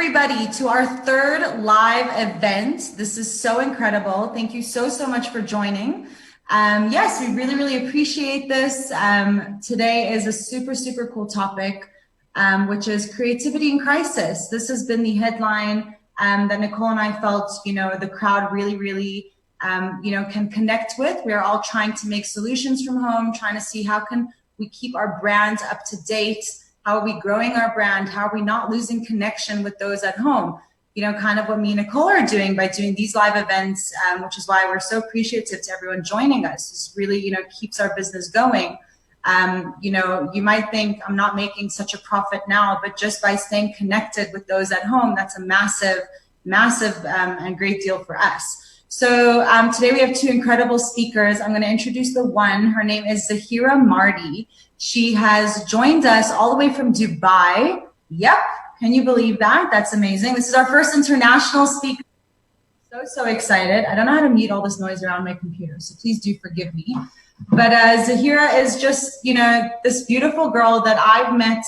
everybody to our third live event. This is so incredible. Thank you so much for joining. Yes, we really appreciate this. Today is a super cool topic, which is creativity in crisis. This has been the headline that Nicole and I felt, the crowd really can connect with. We are all trying to make solutions from home, trying to see how can we keep our brand up to date. How are we growing our brand? How are we not losing connection with those at home? Kind of what me and Nicole are doing by doing these live events, which is why we're so appreciative to everyone joining us. This really, keeps our business going. You might think I'm not making such a profit now, but just by staying connected with those at home, that's a massive and great deal for us. So today we have two incredible speakers. I'm going to introduce the one. Her name is Zahirah Marty. She has joined us all the way from Dubai. Yep. Can you believe that? That's amazing. This is our first international speaker. So excited. I don't know how to mute all this noise around my computer, so please do forgive me. But Zahirah is just, this beautiful girl that I've met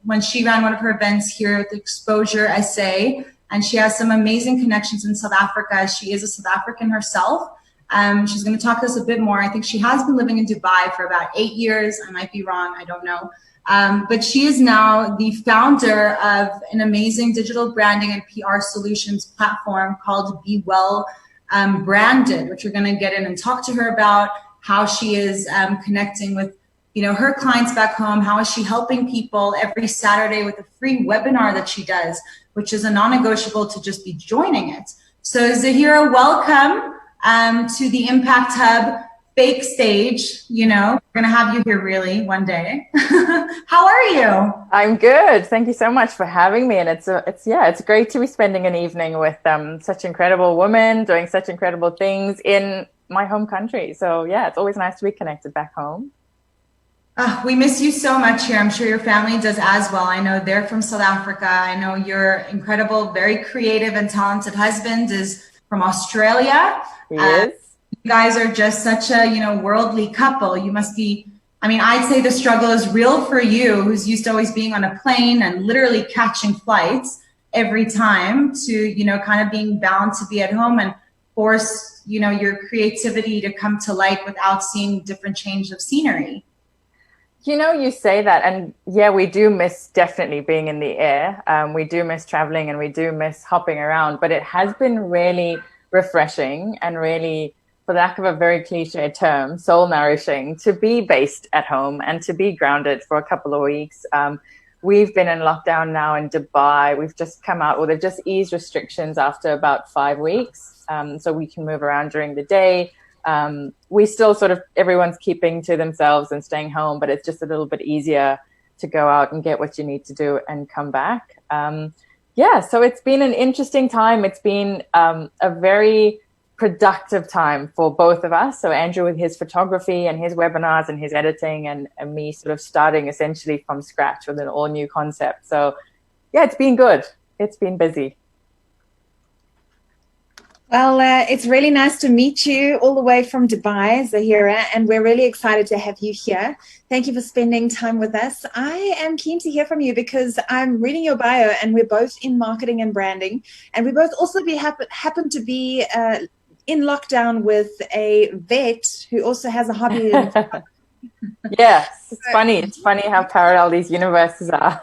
when she ran one of her events here at the Exposure SA. And she has some amazing connections in South Africa. She is a South African herself. She's going to talk to us a bit more. I think she has been living in Dubai for about 8 years. I might be wrong. I don't know. But she is now the founder of an amazing digital branding and PR solutions platform called Be Well Branded, which we're going to get in and talk to her about how she is connecting with her clients back home. How is she helping people every Saturday with a free webinar that she does, which is a non-negotiable to just be joining it. So Zahirah, welcome to the Impact Hub fake stage. We're going to have you here really one day. How are you? I'm good. Thank you so much for having me. And it's great to be spending an evening with such incredible women doing such incredible things in my home country. So yeah, it's always nice to be connected back home. We miss you so much here. I'm sure your family does as well. I know they're from South Africa. I know your incredible, very creative and talented husband is from Australia. Yes. You guys are just such a, worldly couple. You must be, I'd say the struggle is real for you, who's used to always being on a plane and literally catching flights every time to, kind of being bound to be at home and force, your creativity to come to light without seeing different change of scenery. You say that, and yeah, we do miss definitely being in the air. We do miss traveling and we do miss hopping around, but it has been really refreshing and really, for lack of a very cliche term, soul nourishing to be based at home and to be grounded for a couple of weeks. We've been in lockdown now in Dubai. We've just come out, they've just eased restrictions after about 5 weeks. So we can move around during the day. We still everyone's keeping to themselves and staying home, but it's just a little bit easier to go out and get what you need to do and come back. So it's been an interesting time. It's been a very productive time for both of us. So Andrew with his photography and his webinars and his editing, and me starting essentially from scratch with an all new concept. So yeah, it's been good. It's been busy. Well, it's really nice to meet you all the way from Dubai, Zahirah, and we're really excited to have you here. Thank you for spending time with us. I am keen to hear from you because I'm reading your bio and we're both in marketing and branding, and we both also happen to be in lockdown with a vet who also has a hobby. Yes, it's funny. It's funny how parallel these universes are.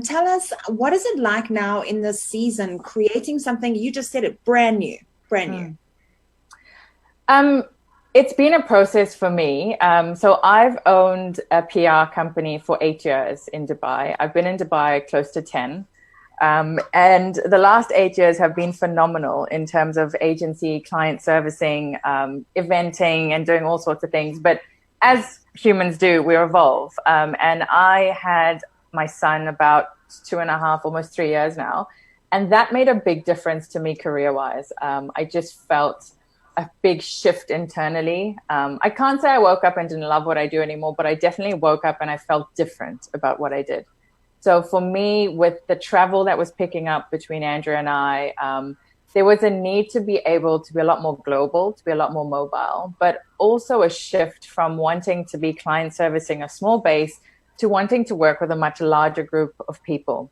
Tell us, what is it like now in this season, creating something, you just said it, brand new? It's been a process for me. So I've owned a PR company for 8 years in Dubai. I've been in Dubai close to 10. And the last 8 years have been phenomenal in terms of agency, client servicing, eventing, and doing all sorts of things. But as humans do, we evolve. And I had my son about 2.5, almost 3 years now. And that made a big difference to me career-wise. I just felt a big shift internally. I can't say I woke up and didn't love what I do anymore, but I definitely woke up and I felt different about what I did. So for me, with the travel that was picking up between Andrew and I, there was a need to be able to be a lot more global, to be a lot more mobile, but also a shift from wanting to be client servicing a small base to wanting to work with a much larger group of people.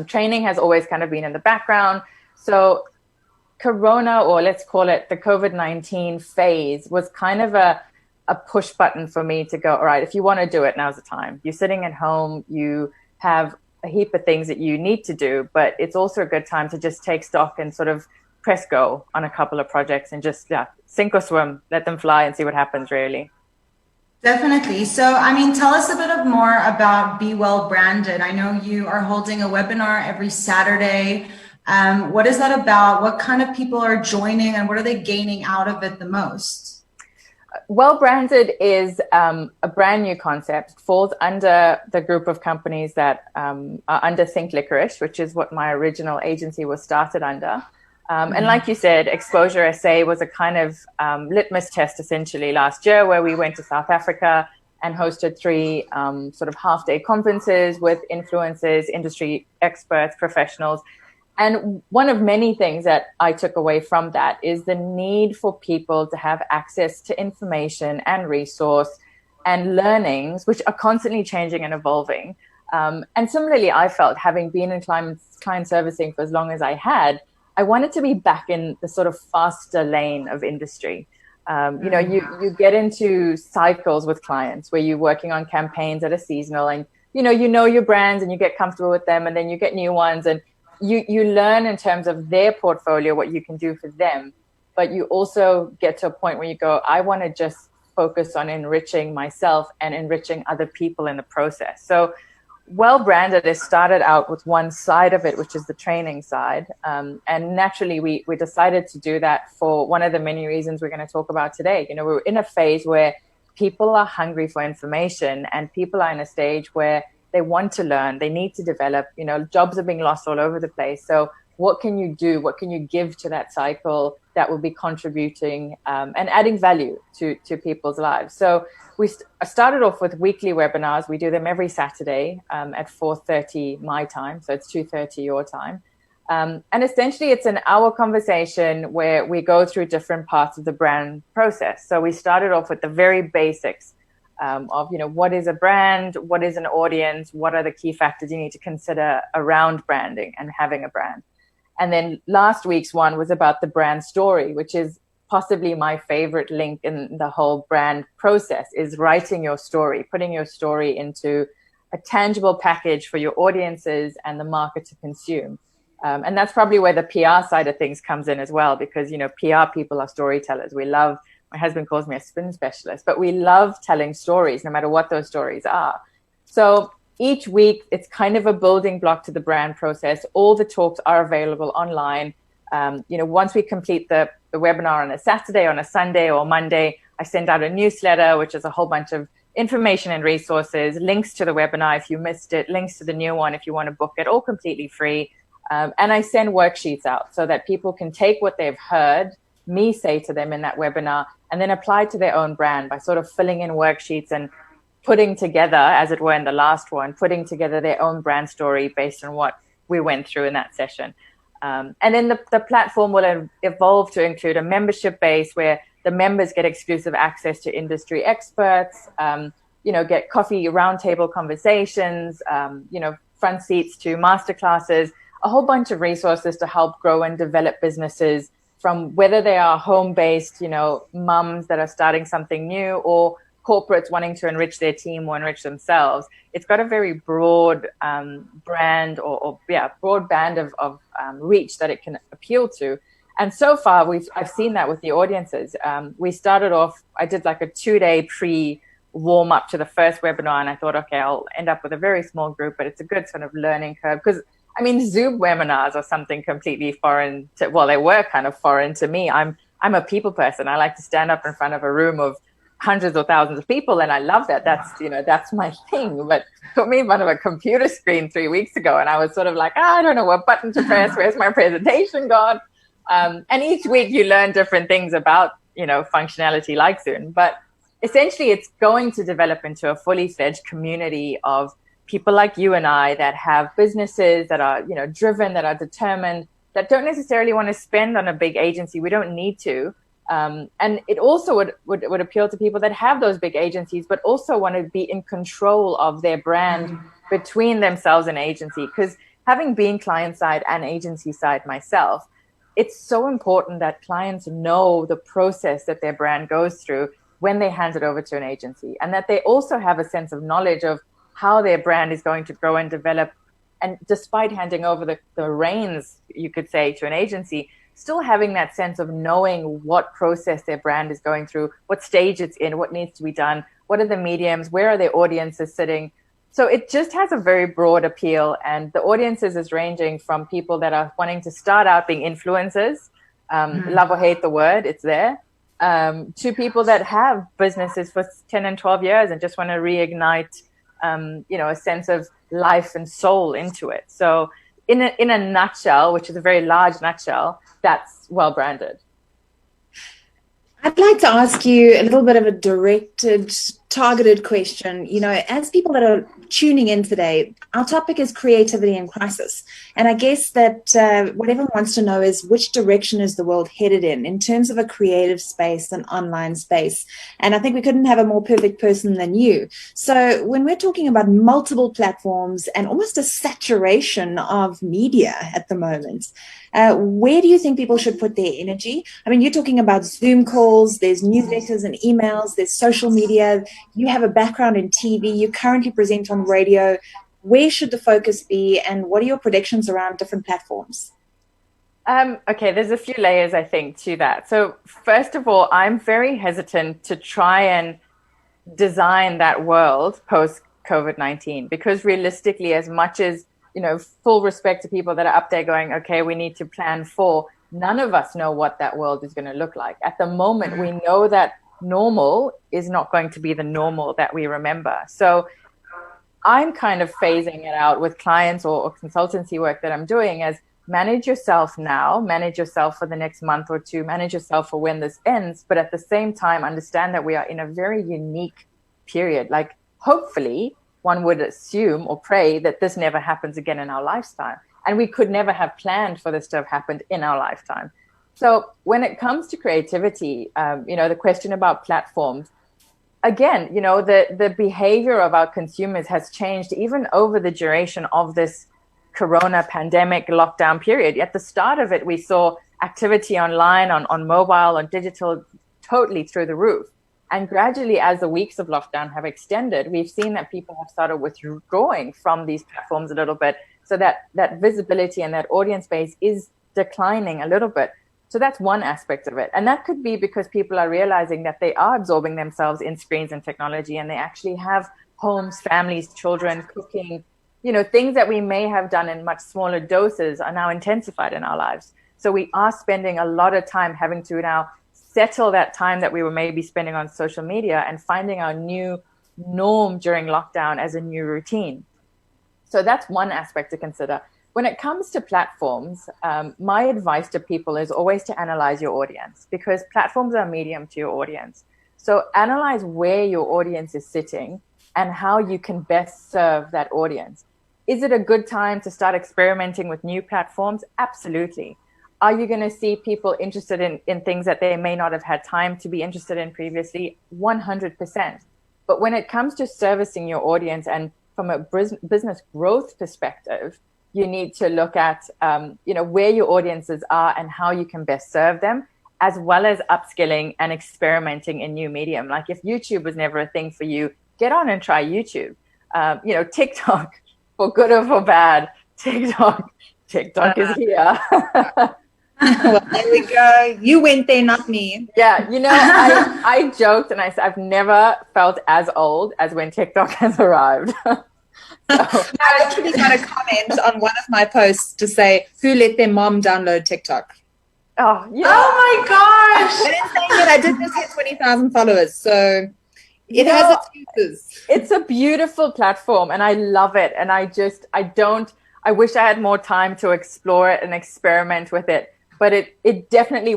Training has always kind of been in the background. So Corona, or let's call it the COVID-19 phase, was kind of a push button for me to go, all right, if you want to do it, now's the time. You're sitting at home, you have a heap of things that you need to do, but it's also a good time to just take stock and sort of press go on a couple of projects and just sink or swim, let them fly and see what happens, really. Definitely. So, I mean, tell us a bit more about Be Well Branded. I know you are holding a webinar every Saturday. What is that about? What kind of people are joining and what are they gaining out of it the most? Well Branded is a brand new concept. It falls under the group of companies that are under Think Licorice, which is what my original agency was started under. And like you said, Exposure SA was a kind of litmus test essentially last year, where we went to South Africa and hosted 3 sort of half-day conferences with influencers, industry experts, professionals. And one of many things that I took away from that is the need for people to have access to information and resource and learnings, which are constantly changing and evolving. And similarly, I felt, having been in client servicing for as long as I had, I wanted to be back in the sort of faster lane of industry. You know, you get into cycles with clients where you're working on campaigns that are seasonal, and you know your brands and you get comfortable with them, and then you get new ones, and you learn in terms of their portfolio what you can do for them. But you also get to a point where you go, I want to just focus on enriching myself and enriching other people in the process. So Well Branded is started out with one side of it, which is the training side. And naturally, we decided to do that for one of the many reasons we're going to talk about today. You know, we're in a phase where people are hungry for information, and people are in a stage where they want to learn, they need to develop. You know, jobs are being lost all over the place. So what can you do? What can you give to that cycle that will be contributing and adding value to people's lives? So we started off with weekly webinars. We do them every Saturday at 4:30 my time. So it's 2:30 your time. And essentially, it's an hour conversation where we go through different parts of the brand process. So we started off with the very basics of, you know, what is a brand? What is an audience? What are the key factors you need to consider around branding and having a brand? And then last week's one was about the brand story, which is possibly my favorite link in the whole brand process, is writing your story, putting your story into a tangible package for your audiences and the market to consume. And that's probably where the PR side of things comes in as well, because, you know, PR people are storytellers. We love, my husband calls me a spin specialist, but we love telling stories no matter what those stories are. So each week, it's kind of a building block to the brand process. All the talks are available online. You know, once we complete the webinar on a Saturday, on a Sunday or Monday, I send out a newsletter, which is a whole bunch of information and resources, links to the webinar if you missed it, links to the new one if you want to book it, all completely free. And I send worksheets out so that people can take what they've heard me say to them in that webinar and then apply to their own brand by sort of filling in worksheets and putting together, as it were in the last one, putting together their own brand story based on what we went through in that session. And then the platform will evolve to include a membership base where the members get exclusive access to industry experts, you know, get coffee roundtable conversations, you know, front seats to masterclasses, a whole bunch of resources to help grow and develop businesses, from whether they are home-based, you know, mums that are starting something new, or corporates wanting to enrich their team or enrich themselves. It's got a very broad brand or broad band of reach that it can appeal to. And so far, I've seen that with the audiences. We started off, I did like a 2-day pre-warm up to the first webinar, and I thought, okay, I'll end up with a very small group, but it's a good sort of learning curve, because I mean, Zoom webinars are something completely foreign to, well, they were kind of foreign to me. I'm a people person. I like to stand up in front of a room of hundreds or thousands of people, and I love that. That's, you know, that's my thing. But put me in front of a computer screen 3 weeks ago, and I was sort of like, I don't know what button to press. Where's my presentation gone? And each week you learn different things about, you know, functionality like Zoom. But essentially, it's going to develop into a fully fledged community of people like you and I that have businesses that are, you know, driven, that are determined, that don't necessarily want to spend on a big agency. We don't need to. And it also would appeal to people that have those big agencies, but also want to be in control of their brand between themselves and agency. Because having been client side and agency side myself, it's so important that clients know the process that their brand goes through when they hand it over to an agency, and that they also have a sense of knowledge of how their brand is going to grow and develop. And despite handing over the reins, you could say, to an agency, still having that sense of knowing what process their brand is going through, what stage it's in, what needs to be done, what are the mediums, where are their audiences sitting. So it just has a very broad appeal, and the audiences is ranging from people that are wanting to start out being influencers, love or hate the word, it's there, to people that have businesses for 10 and 12 years and just want to reignite, a sense of life and soul into it. So in a nutshell, which is a very large nutshell, that's well branded. I'd like to ask you a little bit of a directed, targeted question. You know, as people that are tuning in today, our topic is creativity in crisis. And I guess that what everyone wants to know is, which direction is the world headed in terms of a creative space and online space? And I think we couldn't have a more perfect person than you. So when we're talking about multiple platforms and almost a saturation of media at the moment, where do you think people should put their energy? I mean, you're talking about Zoom calls, there's newsletters and emails, there's social media, you have a background in TV, you currently present on radio. Where should the focus be, and what are your predictions around different platforms? Okay, there's a few layers, I think, to that. So first of all, I'm very hesitant to try and design that world post-COVID-19, because realistically, as much as, full respect to people that are up there going, okay, we need to plan for, none of us know what that world is going to look like. At the moment, we know that normal is not going to be the normal that we remember. So I'm kind of phasing it out with clients or consultancy work that I'm doing as, manage yourself now, manage yourself for the next month or two, manage yourself for when this ends. But at the same time, understand that we are in a very unique period. Like, hopefully, one would assume or pray that this never happens again in our lifetime. And we could never have planned for this to have happened in our lifetime. So when it comes to creativity, the question about platforms, again, the behavior of our consumers has changed even over the duration of this corona pandemic lockdown period. At the start of it, we saw activity online, on mobile, on digital, totally through the roof. And gradually, as the weeks of lockdown have extended, we've seen that people have started withdrawing from these platforms a little bit. So that visibility and that audience base is declining a little bit. So that's one aspect of it. And that could be because people are realizing that they are absorbing themselves in screens and technology, and they actually have homes, families, children, cooking, things that we may have done in much smaller doses are now intensified in our lives. So we are spending a lot of time having to now settle that time that we were maybe spending on social media and finding our new norm during lockdown as a new routine. So that's one aspect to consider. When it comes to platforms, my advice to people is always to analyze your audience, because platforms are a medium to your audience. So analyze where your audience is sitting and how you can best serve that audience. Is it a good time to start experimenting with new platforms? Absolutely. Are you going to see people interested in things that they may not have had time to be interested in previously? 100%. But when it comes to servicing your audience and from a business growth perspective, you need to look at, where your audiences are and how you can best serve them, as well as upskilling and experimenting in new medium. Like, if YouTube was never a thing for you, get on and try YouTube. TikTok, for good or for bad, TikTok is here. Well, there we go. You went there, not me. Yeah, I joked and I said I've never felt as old as when TikTok has arrived. I actually got a comment on one of my posts to say, who let their mom download TikTok? Oh, yeah. Oh my gosh. But in saying that, I did just get 20,000 followers, so it has its uses. It's a beautiful platform and I love it. And I wish I had more time to explore it and experiment with it. But it definitely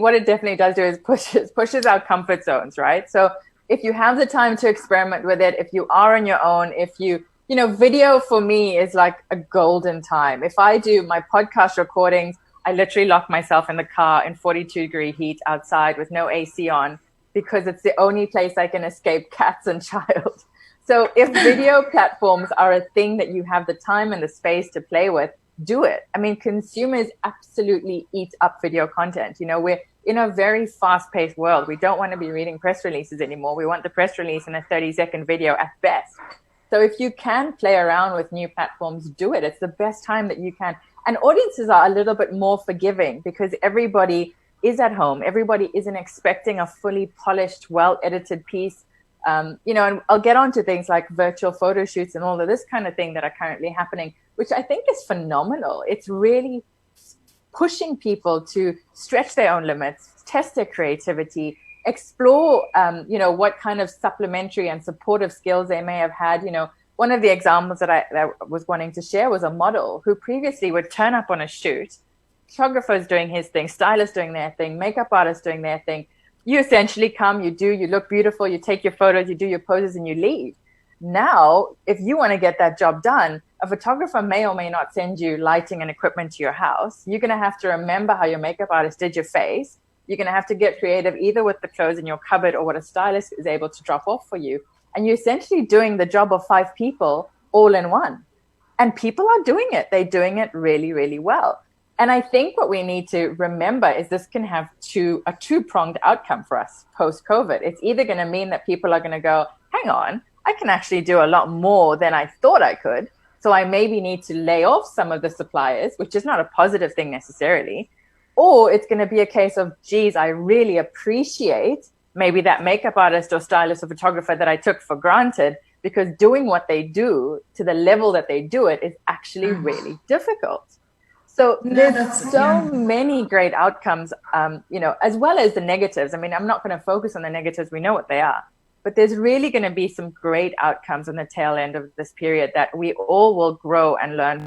does do is pushes our comfort zones, right? So if you have the time to experiment with it, if you are on your own, if video for me is like a golden time. If I do my podcast recordings, I literally lock myself in the car in 42-degree heat outside with no AC on, because it's the only place I can escape cats and child. So if video platforms are a thing that you have the time and the space to play with, do it. I mean, consumers absolutely eat up video content. You know, we're in a very fast-paced world. We don't want to be reading press releases anymore. We want the press release in a 30-second video at best. So if you can play around with new platforms, do it. It's the best time that you can. And audiences are a little bit more forgiving because everybody is at home. Everybody isn't expecting a fully polished, well-edited piece. You know, and I'll get on to things like virtual photo shoots and all of this kind of thing that are currently happening, which I think is phenomenal. It's really pushing people to stretch their own limits, test their creativity, explore, you know, what kind of supplementary and supportive skills they may have had. You know, one of the examples that I was wanting to share was a model who previously would turn up on a shoot, photographer's doing his thing, stylists doing their thing, makeup artists doing their thing. You essentially come, you look beautiful, you take your photos, you do your poses, and you leave. Now, if you want to get that job done, a photographer may or may not send you lighting and equipment to your house. You're going to have to remember how your makeup artist did your face. You're going to have to get creative either with the clothes in your cupboard or what a stylist is able to drop off for you. And you're essentially doing the job of 5 people all in one. And people are doing it. They're doing it really, really well. And I think what we need to remember is this can have a two-pronged outcome for us post-COVID. It's either going to mean that people are going to go, hang on, I can actually do a lot more than I thought I could. So I maybe need to lay off some of the suppliers, which is not a positive thing necessarily. Or it's going to be a case of, geez, I really appreciate maybe that makeup artist or stylist or photographer that I took for granted, because doing what they do to the level that they do it is actually really difficult. So there's so many great outcomes, you know, as well as the negatives. I mean, I'm not going to focus on the negatives. We know what they are. But there's really going to be some great outcomes on the tail end of this period that we all will grow and learn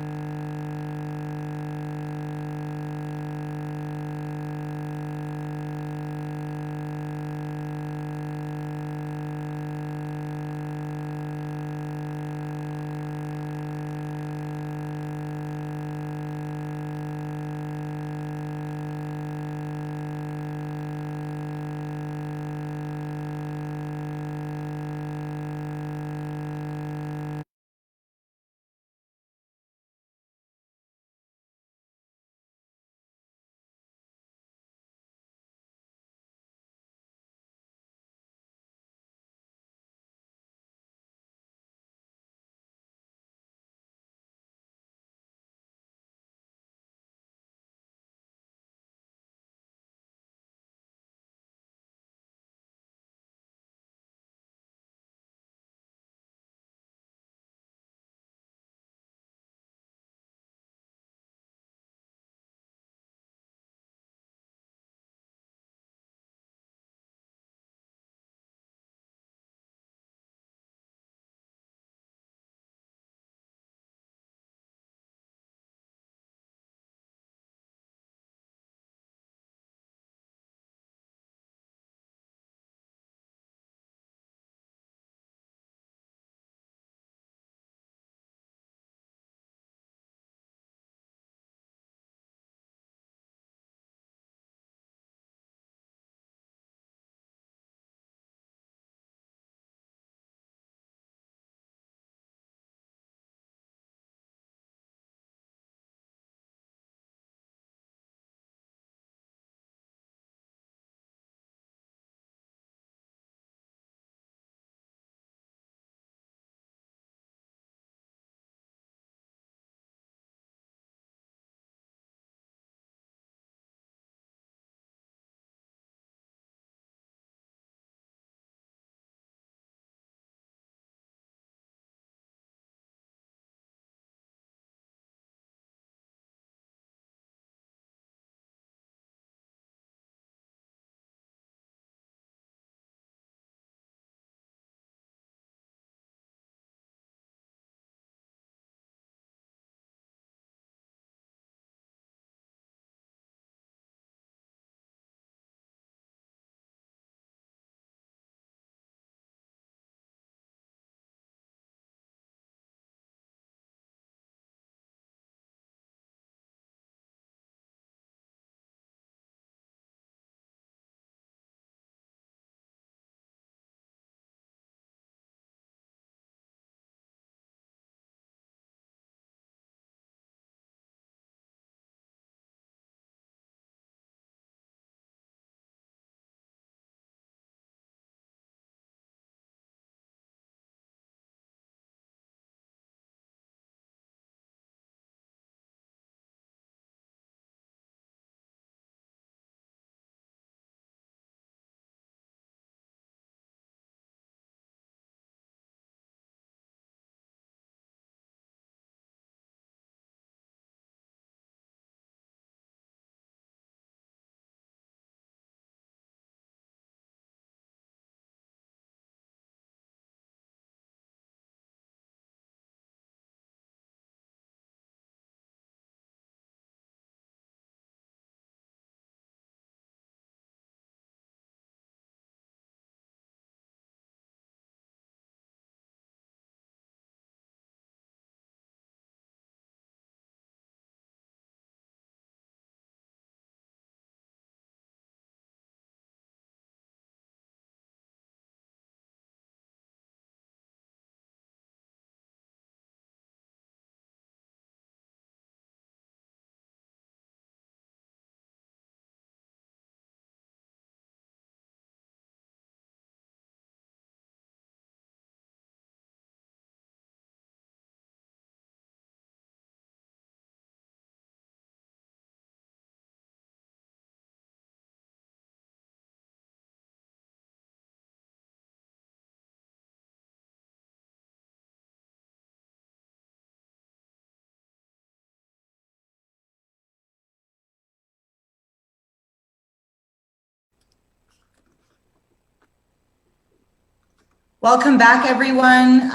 Welcome back, everyone.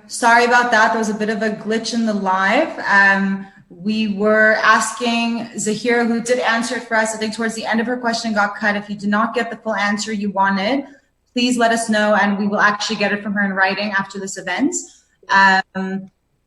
Sorry about that. There was a bit of a glitch in the live. We were asking Zahirah, who did answer it for us, I think towards the end of her question got cut. If you did not get the full answer you wanted, please let us know and we will actually get it from her in writing after this event.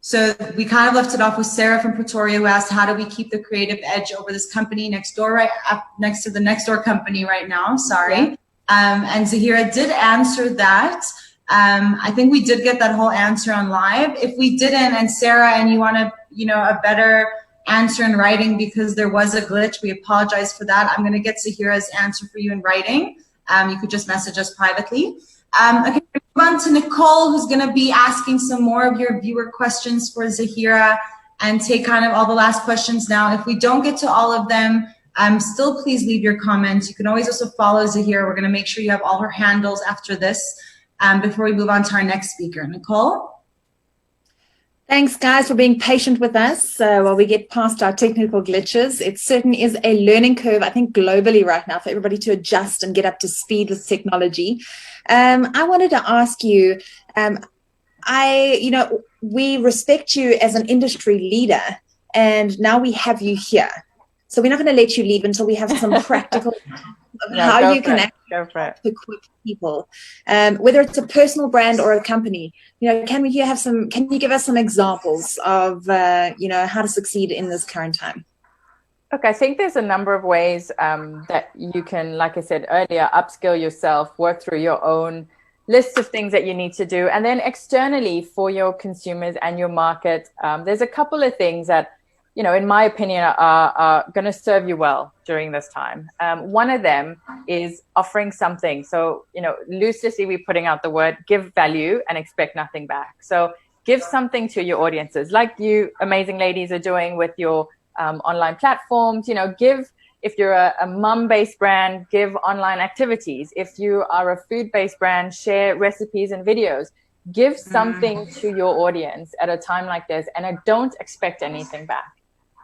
So we kind of left it off with Sarah from Pretoria, who asked, how do we keep the creative edge over this company next door, right up next to the next door company right now? Sorry. Yeah. And Zahirah did answer that. I think we did get that whole answer on live. If we didn't, and Sarah, and you want to, a better answer in writing because there was a glitch, we apologize for that. I'm going to get Zahirah's answer for you in writing. You could just message us privately. Okay, move on to Nicole, who's going to be asking some more of your viewer questions for Zahirah and take kind of all the last questions now. If we don't get to all of them, still please leave your comments. You can always also follow Zahirah. We're going to make sure you have all her handles after this before we move on to our next speaker. Nicole? Thanks, guys, for being patient with us while we get past our technical glitches. It certainly is a learning curve, I think, globally right now for everybody to adjust and get up to speed with technology. I wanted to ask you, we respect you as an industry leader, and now we have you here. So we're not going to let you leave until we have some practical of how you can equip people, whether it's a personal brand or a company. Can you give us some examples of how to succeed in this current time? Look, I think there's a number of ways that you can, like I said earlier, upskill yourself, work through your own list of things that you need to do, and then externally for your consumers and your market, there's a couple of things that, in my opinion, are going to serve you well during this time. One of them is offering something. So, loosely we're putting out the word, give value and expect nothing back. So give something to your audiences, like you amazing ladies are doing with your online platforms. If you're a mum-based brand, give online activities. If you are a food-based brand, share recipes and videos. Give something to your audience at a time like this, and I don't expect anything back.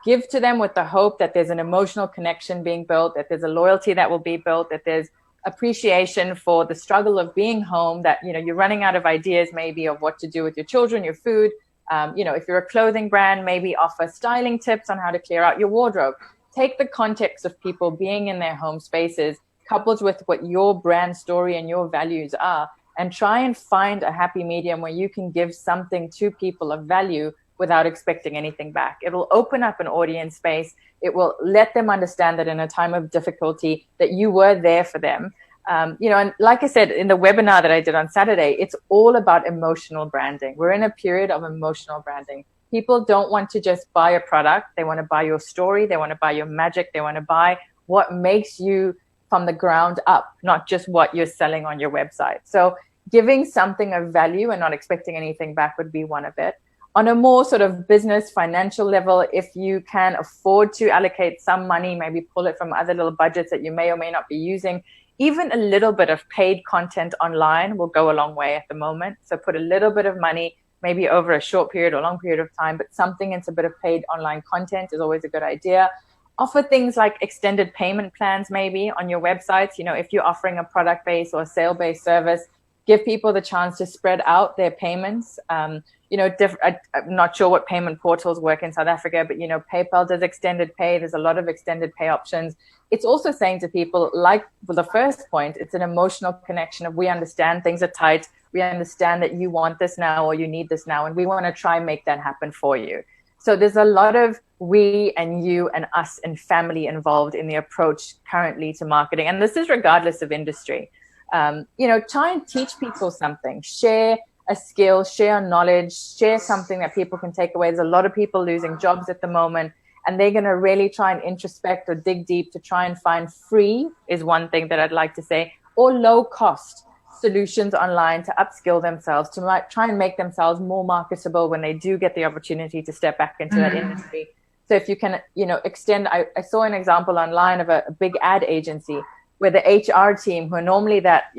Give to them with the hope that there's an emotional connection being built, that there's a loyalty that will be built, that there's appreciation for the struggle of being home, that, you're running out of ideas maybe of what to do with your children, your food. If you're a clothing brand, maybe offer styling tips on how to clear out your wardrobe. Take the context of people being in their home spaces, coupled with what your brand story and your values are, and try and find a happy medium where you can give something to people of value without expecting anything back. It will open up an audience space. It will let them understand that in a time of difficulty that you were there for them. And like I said, in the webinar that I did on Saturday, it's all about emotional branding. We're in a period of emotional branding. People don't want to just buy a product. They want to buy your story. They want to buy your magic. They want to buy what makes you from the ground up, not just what you're selling on your website. So giving something of value and not expecting anything back would be one of it. On a more sort of business financial level, if you can afford to allocate some money, maybe pull it from other little budgets that you may or may not be using, even a little bit of paid content online will go a long way at the moment. So put a little bit of money, maybe over a short period or long period of time, but something into a bit of paid online content is always a good idea. Offer things like extended payment plans maybe on your websites. If you're offering a product-based or a sale-based service, give people the chance to spread out their payments. I'm not sure what payment portals work in South Africa, but, PayPal does extended pay. There's a lot of extended pay options. It's also saying to people, like the first point, it's an emotional connection of we understand things are tight. We understand that you want this now or you need this now, and we want to try and make that happen for you. So there's a lot of we and you and us and family involved in the approach currently to marketing. And this is regardless of industry. Try and teach people something, share a skill, share knowledge, share something that people can take away. There's a lot of people losing jobs at the moment, and they're going to really try and introspect or dig deep to try and find free is one thing that I'd like to say, or low cost solutions online to upskill themselves, to try and make themselves more marketable when they do get the opportunity to step back into that industry. So if you can, extend, I saw an example online of a big ad agency where the HR team, who are normally that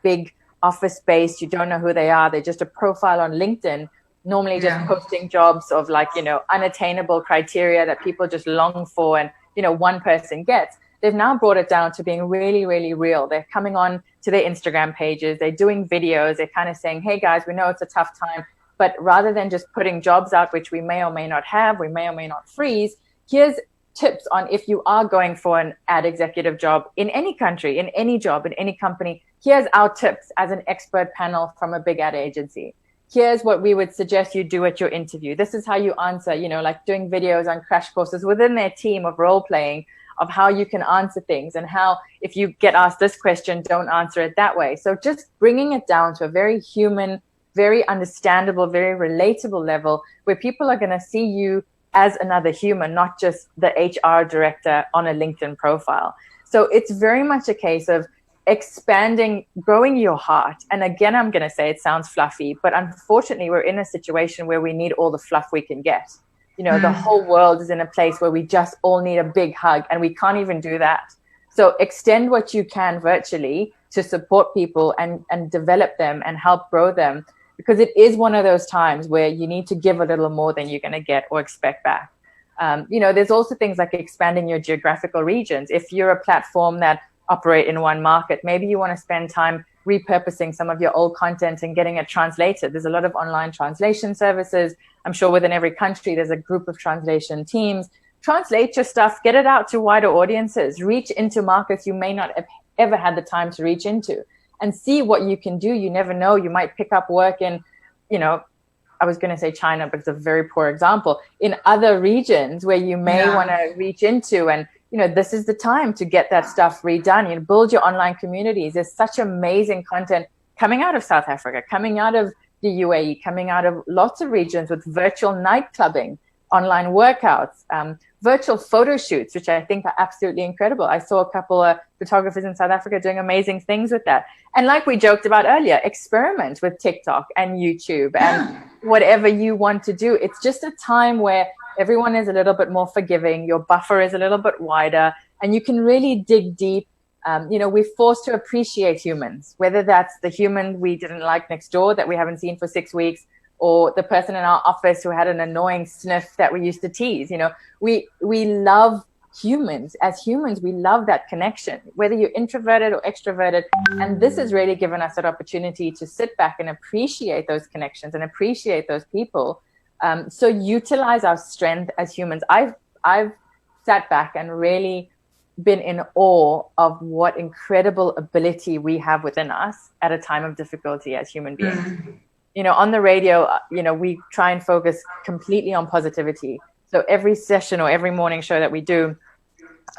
big office-based, you don't know who they are, they're just a profile on LinkedIn, normally just posting jobs of unattainable criteria that people just long for and, one person gets. they've now brought it down to being really, really real. They're coming on to their Instagram pages, they're doing videos, they're kind of saying, hey guys, we know it's a tough time, but rather than just putting jobs out, which we may or may not have, we may or may not freeze, here's tips on if you are going for an ad executive job in any country, in any job, in any company. Here's our tips as an expert panel from a big ad agency. Here's what we would suggest you do at your interview. This is how you answer, like doing videos on crash courses within their team of role playing, of how you can answer things, and how if you get asked this question, don't answer it that way. So just bringing it down to a very human, very understandable, very relatable level where people are going to see you as another human, not just the HR director on a LinkedIn profile. So it's very much a case of expanding, growing your heart. And again, I'm going to say it sounds fluffy, but unfortunately, we're in a situation where we need all the fluff we can get. The whole world is in a place where we just all need a big hug, and we can't even do that. So extend what you can virtually to support people and develop them and help grow them, because it is one of those times where you need to give a little more than you're going to get or expect back. There's also things like expanding your geographical regions. If you're a platform that operate in one market, maybe you want to spend time repurposing some of your old content and getting it translated. There's a lot of online translation services. I'm sure within every country, there's a group of translation teams. Translate your stuff, get it out to wider audiences, reach into markets you may not have ever had the time to reach into, and see what you can do. You never know. You might pick up work in, I was going to say China, but it's a very poor example, in other regions where you may want to reach into. And, this is the time to get that stuff redone. Build your online communities. There's such amazing content coming out of South Africa, coming out of the UAE, coming out of lots of regions with virtual night clubbing, online workouts, virtual photo shoots, which I think are absolutely incredible. I saw a couple of photographers in South Africa doing amazing things with that. And like we joked about earlier, experiment with TikTok and YouTube and whatever you want to do. It's just a time where everyone is a little bit more forgiving. Your buffer is a little bit wider, and you can really dig deep. We're forced to appreciate humans, whether that's the human we didn't like next door that we haven't seen for 6 weeks, or the person in our office who had an annoying sniff that we used to tease. We love humans. As humans, we love that connection, whether you're introverted or extroverted. And this has really given us that opportunity to sit back and appreciate those connections and appreciate those people. So utilize our strength as humans. I've sat back and really been in awe of what incredible ability we have within us at a time of difficulty as human beings. On the radio, we try and focus completely on positivity. So every session or every morning show that we do,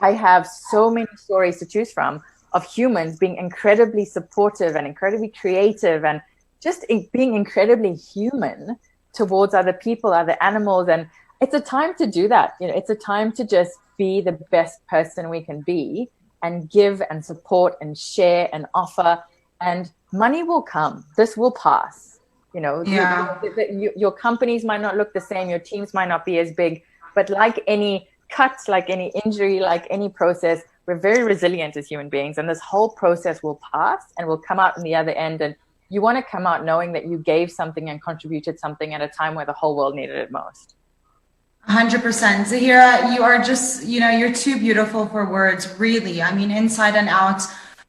I have so many stories to choose from of humans being incredibly supportive and incredibly creative and just being incredibly human towards other people, other animals. And it's a time to do that. It's a time to just be the best person we can be and give and support and share and offer. And money will come. This will pass. Your companies might not look the same. Your teams might not be as big. But like any cut, like any injury, like any process, we're very resilient as human beings. And this whole process will pass and we'll come out on the other end. And you want to come out knowing that you gave something and contributed something at a time where the whole world needed it most. 100%. Zahirah, you are just, you're too beautiful for words, really. I mean, inside and out.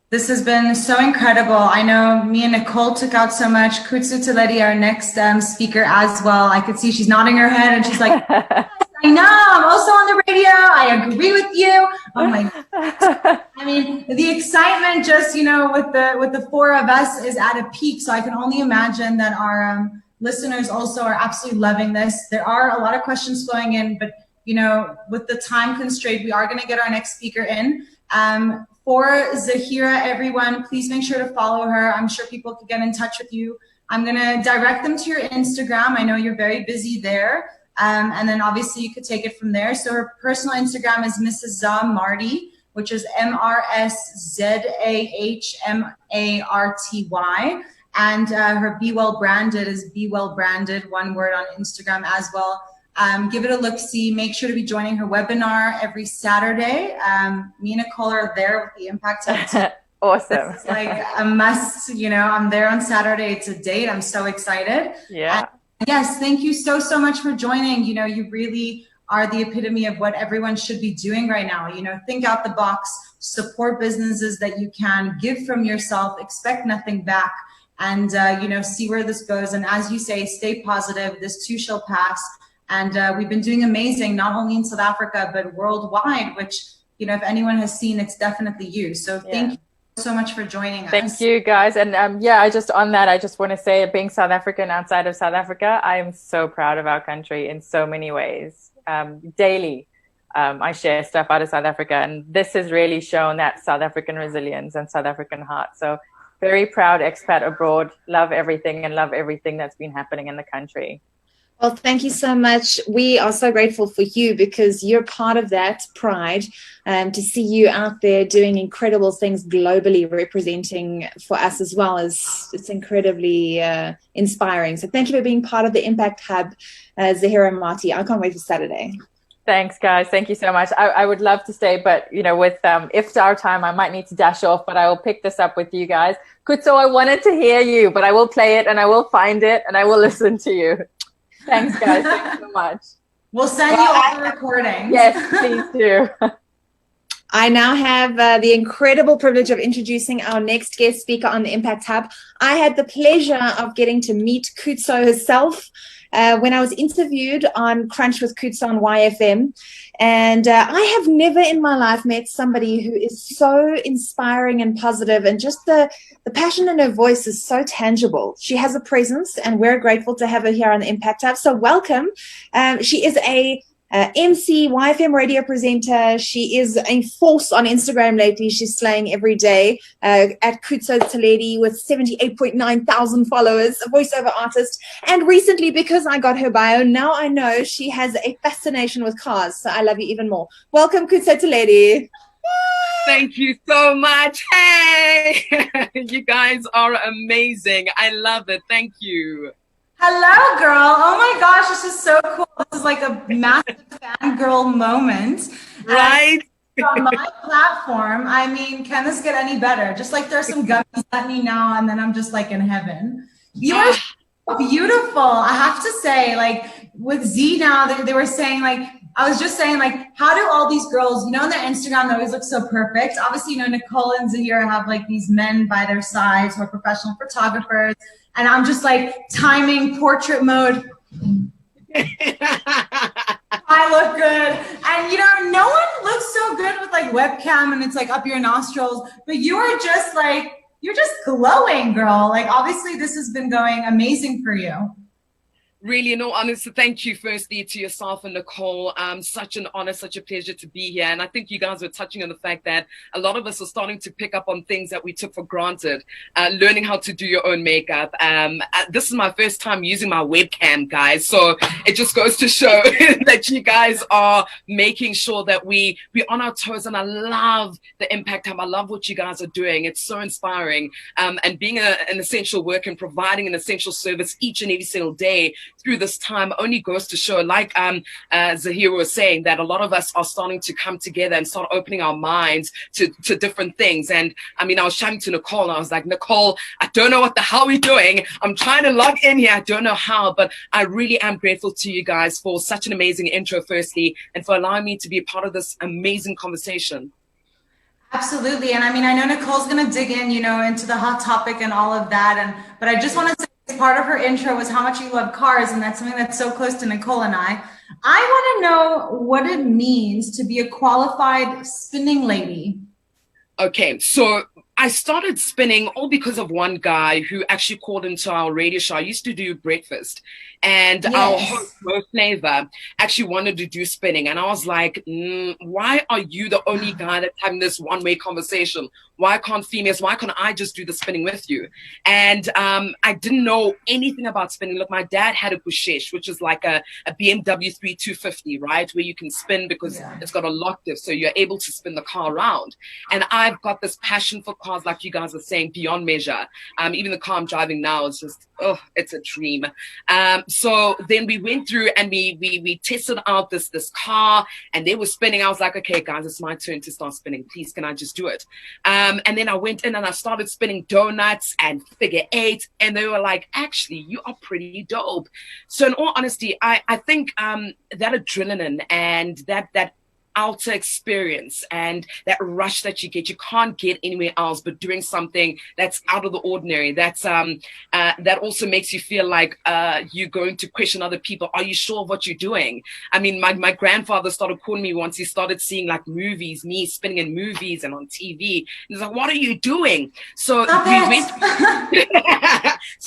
This has been so incredible. I know me and Nicole took out so much. Khutso Theledi, our next speaker as well. I could see she's nodding her head and she's like, yes, I know, I'm also on the radio. I agree with you. Oh my God. I mean, the excitement just, with the four of us is at a peak. So I can only imagine that our listeners also are absolutely loving this. There are a lot of questions flowing in, but, with the time constraint, we are going to get our next speaker in. For Zahirah, everyone, please make sure to follow her. I'm sure people could get in touch with you. I'm going to direct them to your Instagram. I know you're very busy there. And then obviously you could take it from there. So her personal Instagram is Mrs. Zah Marty, which is MRSZAHMARTY. And her Be Well Branded is Be Well Branded, one word, on Instagram as well. Give it a look-see. Make sure to be joining her webinar every Saturday. Me and Nicole are there with the Impact Hub. Awesome. It's like a must, I'm there on Saturday. It's a date. I'm so excited. Yeah. And yes, thank you so much for joining. You really are the epitome of what everyone should be doing right now. You know, think out the box, support businesses that you can, give from yourself, expect nothing back, and, you know, see where this goes. And as you say, stay positive. This too shall pass. And we've been doing amazing, not only in South Africa, but worldwide, which, you know, if anyone has seen, it's definitely you. So thank you so much for joining us. Thank you, guys. And yeah, I just want to say, being South African outside of South Africa, I am so proud of our country in so many ways. Daily, I share stuff out of South Africa, and this has really shown that South African resilience and South African heart. So very proud expat abroad, love everything and love everything that's been happening in the country. Well, thank you so much. We are so grateful for you, because you're part of that pride, to see you out there doing incredible things globally, representing for us as well. It's incredibly inspiring. So thank you for being part of the Impact Hub, Zahirah and Marty. I can't wait for Saturday. Thanks, guys. Thank you so much. I would love to stay, but, you know, with iftar time, I might need to dash off, but I will pick this up with you guys. Khutso, I wanted to hear you, but I will play it and I will find it and I will listen to you. Thanks, guys. Thanks so much. We'll send you all the recordings. Yes, please do. I now have the incredible privilege of introducing our next guest speaker on the Impact Hub. I had the pleasure of getting to meet Khutso herself when I was interviewed on Crunch with Khutso on YFM. And I have never in my life met somebody who is so inspiring and positive, and just the passion in her voice is so tangible. She has a presence, and we're grateful to have her here on the Impact Hub. So welcome. She is a MC, YFM radio presenter. She is a force on Instagram lately. She's slaying every day at Khutso Theledi with 78.9 thousand followers, a voiceover artist. And recently, because I got her bio, now I know she has a fascination with cars. So I love you even more. Welcome, Khutso Theledi. Thank you so much. Hey, you guys are amazing. I love it. Thank you. Hello, girl. Oh my gosh, this is so cool. This is like a massive fangirl moment. Right? On my platform, I mean, can this get any better? Just like there's some gummies at me now, and then I'm just like in heaven. You are so beautiful. I have to say, like with Z now, they were saying, like, I was just saying, like, how do all these girls, you know, on their Instagram, they always look so perfect. Obviously, you know, Nicole and Zahirah have like these men by their sides who are professional photographers. And I'm just like timing portrait mode. I look good. And, you know, no one looks so good with like webcam and it's like up your nostrils. But you are just like, you're just glowing, girl. Like, obviously, this has been going amazing for you. Really, in all honesty, thank you firstly to yourself and Nicole. Such an honor, such a pleasure to be here. And I think you guys were touching on the fact that a lot of us are starting to pick up on things that we took for granted, learning how to do your own makeup. This is my first time using my webcam, guys. So it just goes to show that you guys are making sure that we're on our toes. And I love the Impact Hub. I love what you guys are doing. It's so inspiring. And being an essential worker and providing an essential service each and every single day through this time only goes to show, like Zahirah was saying, that a lot of us are starting to come together and start opening our minds to different things. And I mean, I was chatting to Nicole and I was like, Nicole, I don't know what the hell we're doing. I'm trying to log in here. I don't know how, but I really am grateful to you guys for such an amazing intro, firstly, and for allowing me to be a part of this amazing conversation. Absolutely. And I mean, I know Nicole's going to dig in, you know, into the hot topic and all of that. But I just want to say, part of her intro was how much you love cars, and that's something that's so close to Nicole and I. I want to know what it means to be a qualified spinning lady. Okay, so I started spinning all because of one guy who actually called into our radio show. I used to do breakfast, and our host, Mo Flavor, actually wanted to do spinning. And I was like, why are you the only guy that's having this one-way conversation? Why can't females, why can't I just do the spinning with you? And I didn't know anything about spinning. Look, my dad had a Bushesh, which is like a BMW 3250, right? Where you can spin because it's got a lock diff, so you're able to spin the car around. And I've got this passion for cars, like you guys are saying, beyond measure. Even the car I'm driving now is just oh, it's a dream. So then we went through and we tested out this car, and they were spinning. I was like, okay, guys, it's my turn to start spinning. Please, can I just do it? And then I went in and I started spinning donuts and figure eight, and they were like, actually, you are pretty dope. So in all honesty, I think that adrenaline and that outer experience and that rush that you can't get anywhere else but doing something that's out of the ordinary. That's that also makes you feel like you're going to question other people. Are you sure of what you're doing? I mean, my grandfather started calling me once he started seeing like movies, me spinning in movies and on TV. And he's like, what are you doing? So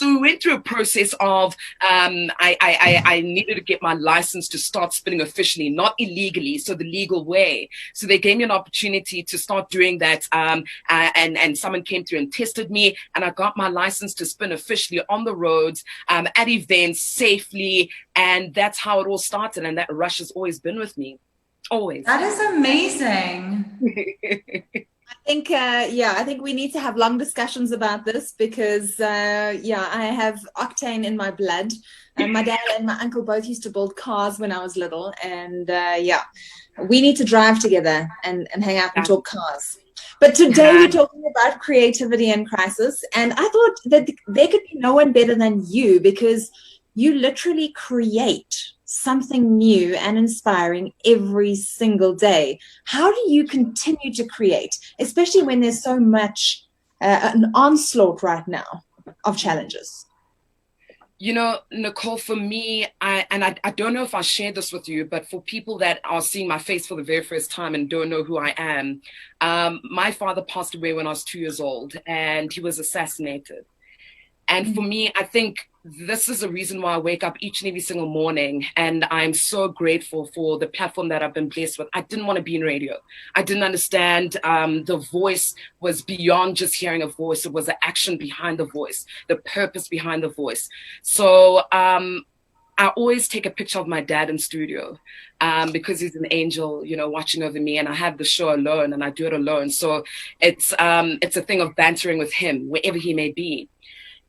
we went through a process of I needed to get my license to start spinning officially, not illegally, so the legal way. So they gave me an opportunity to start doing that, and someone came through and tested me, and I got my license to spin officially on the roads, at events safely, and that's how it all started. And that rush has always been with me, always. That is amazing. I think we need to have long discussions about this because, I have octane in my blood. My dad and my uncle both used to build cars when I was little. And, we need to drive together and hang out and talk cars. But today we're talking about creativity and crisis. And I thought that there could be no one better than you because you literally create something new and inspiring every single day. How do you continue to create, especially when there's so much an onslaught right now of challenges? You know, Nicole, for me, I don't know if I shared this with you, but for people that are seeing my face for the very first time and don't know who I am, my father passed away when I was 2 years old, and he was assassinated. And for me, I think this is the reason why I wake up each and every single morning. And I'm so grateful for the platform that I've been blessed with. I didn't want to be in radio. I didn't understand the voice was beyond just hearing a voice. It was the action behind the voice, the purpose behind the voice. So I always take a picture of my dad in studio because he's an angel, you know, watching over me. And I have the show alone and I do it alone. So it's a thing of bantering with him wherever he may be.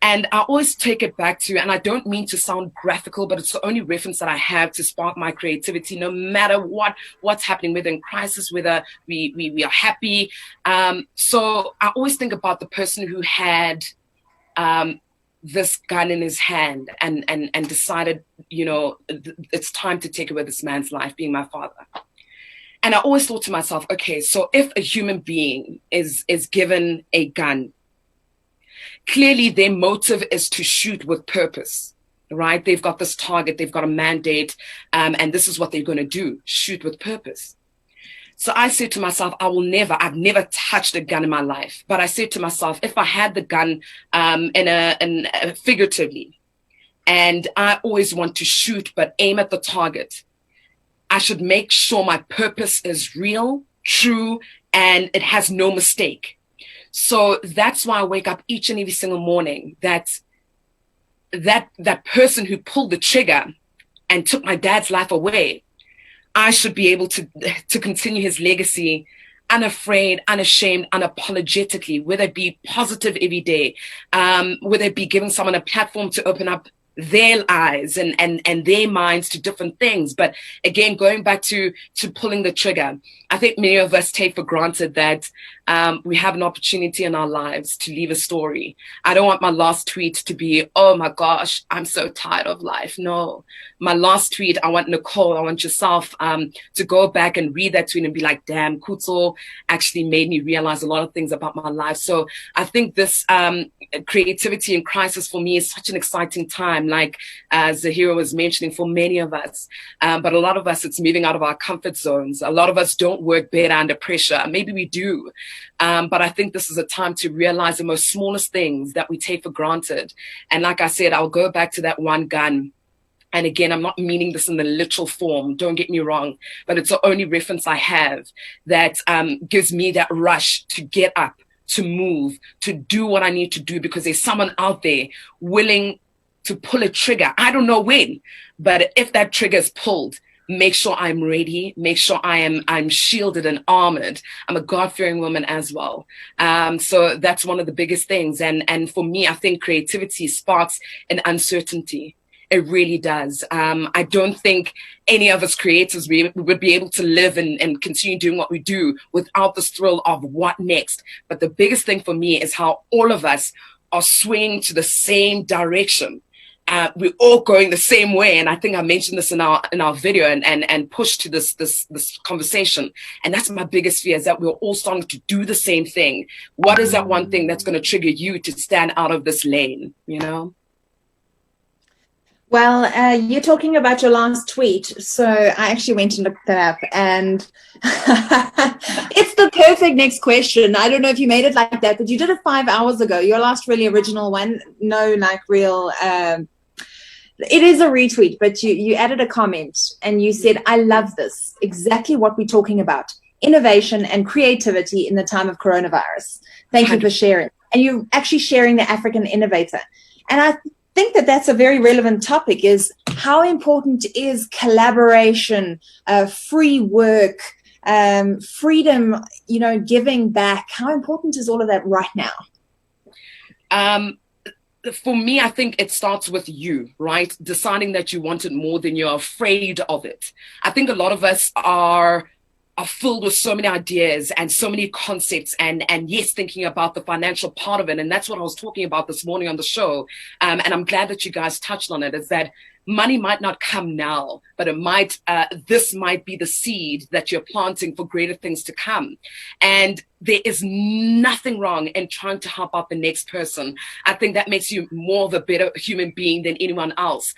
And I always take it back to, and I don't mean to sound graphical, but it's the only reference that I have to spark my creativity, no matter what's happening, whether in crisis, whether we are happy. So I always think about the person who had this gun in his hand and decided, you know, it's time to take away this man's life, being my father. And I always thought to myself, okay, so if a human being is given a gun, clearly their motive is to shoot with purpose, right? They've got this target, they've got a mandate, and this is what they're going to do, shoot with purpose. So I said to myself, I've never touched a gun in my life, but I said to myself, if I had the gun figuratively, and I always want to shoot but aim at the target, I should make sure my purpose is real, true, and it has no mistake. So that's why I wake up each and every single morning, that person who pulled the trigger and took my dad's life away, I should be able to continue his legacy unafraid, unashamed, unapologetically, whether it be positive every day, whether it be giving someone a platform to open up their eyes and their minds to different things. But again, going back to pulling the trigger, I think many of us take for granted that we have an opportunity in our lives to leave a story. I don't want my last tweet to be, oh my gosh, I'm so tired of life. No, my last tweet, I want Nicole, I want yourself to go back and read that tweet and be like, damn, Khutso actually made me realize a lot of things about my life. So I think this creativity in crisis for me is such an exciting time, like Zahirah was mentioning, for many of us. But a lot of us, it's moving out of our comfort zones. A lot of us don't work better under pressure. Maybe we do. But I think this is a time to realize the most smallest things that we take for granted. And like I said, I'll go back to that one gun. And again, I'm not meaning this in the literal form, don't get me wrong, but it's the only reference I have that gives me that rush to get up, to move, to do what I need to do, because there's someone out there willing to pull a trigger. I don't know when, but if that trigger is pulled, make sure I'm ready, make sure I'm shielded and armored. I'm a God-fearing woman as well. So that's one of the biggest things. And for me, I think creativity sparks an uncertainty. It really does. I don't think any of us creators we would be able to live and continue doing what we do without this thrill of what next. But the biggest thing for me is how all of us are swinging to the same direction. We're all going the same way, and I think I mentioned this in our video and pushed to this conversation. And that's my biggest fear, is that we're all starting to do the same thing. What is that one thing that's going to trigger you to stand out of this lane? You know. Well, you're talking about your last tweet, so I actually went and looked that up, and it's the perfect next question. I don't know if you made it like that, but you did it 5 hours ago. Your last really original one, no, like real. It is a retweet, but you added a comment and you said, "I love this. Exactly what we're talking about: innovation and creativity in the time of coronavirus. Thank you for sharing." And you're actually sharing the African innovator, and I think that that's a very relevant topic, is how important is collaboration, free work, freedom, giving back. How important is all of that right now? For me, I think it starts with you, right? Deciding that you want it more than you're afraid of it. I think a lot of us are filled with so many ideas and so many concepts and yes, thinking about the financial part of it. And that's what I was talking about this morning on the show. And I'm glad that you guys touched on it, is that money might not come now, but this might be the seed that you're planting for greater things to come. And there is nothing wrong in trying to help out the next person. I think that makes you more of a better human being than anyone else.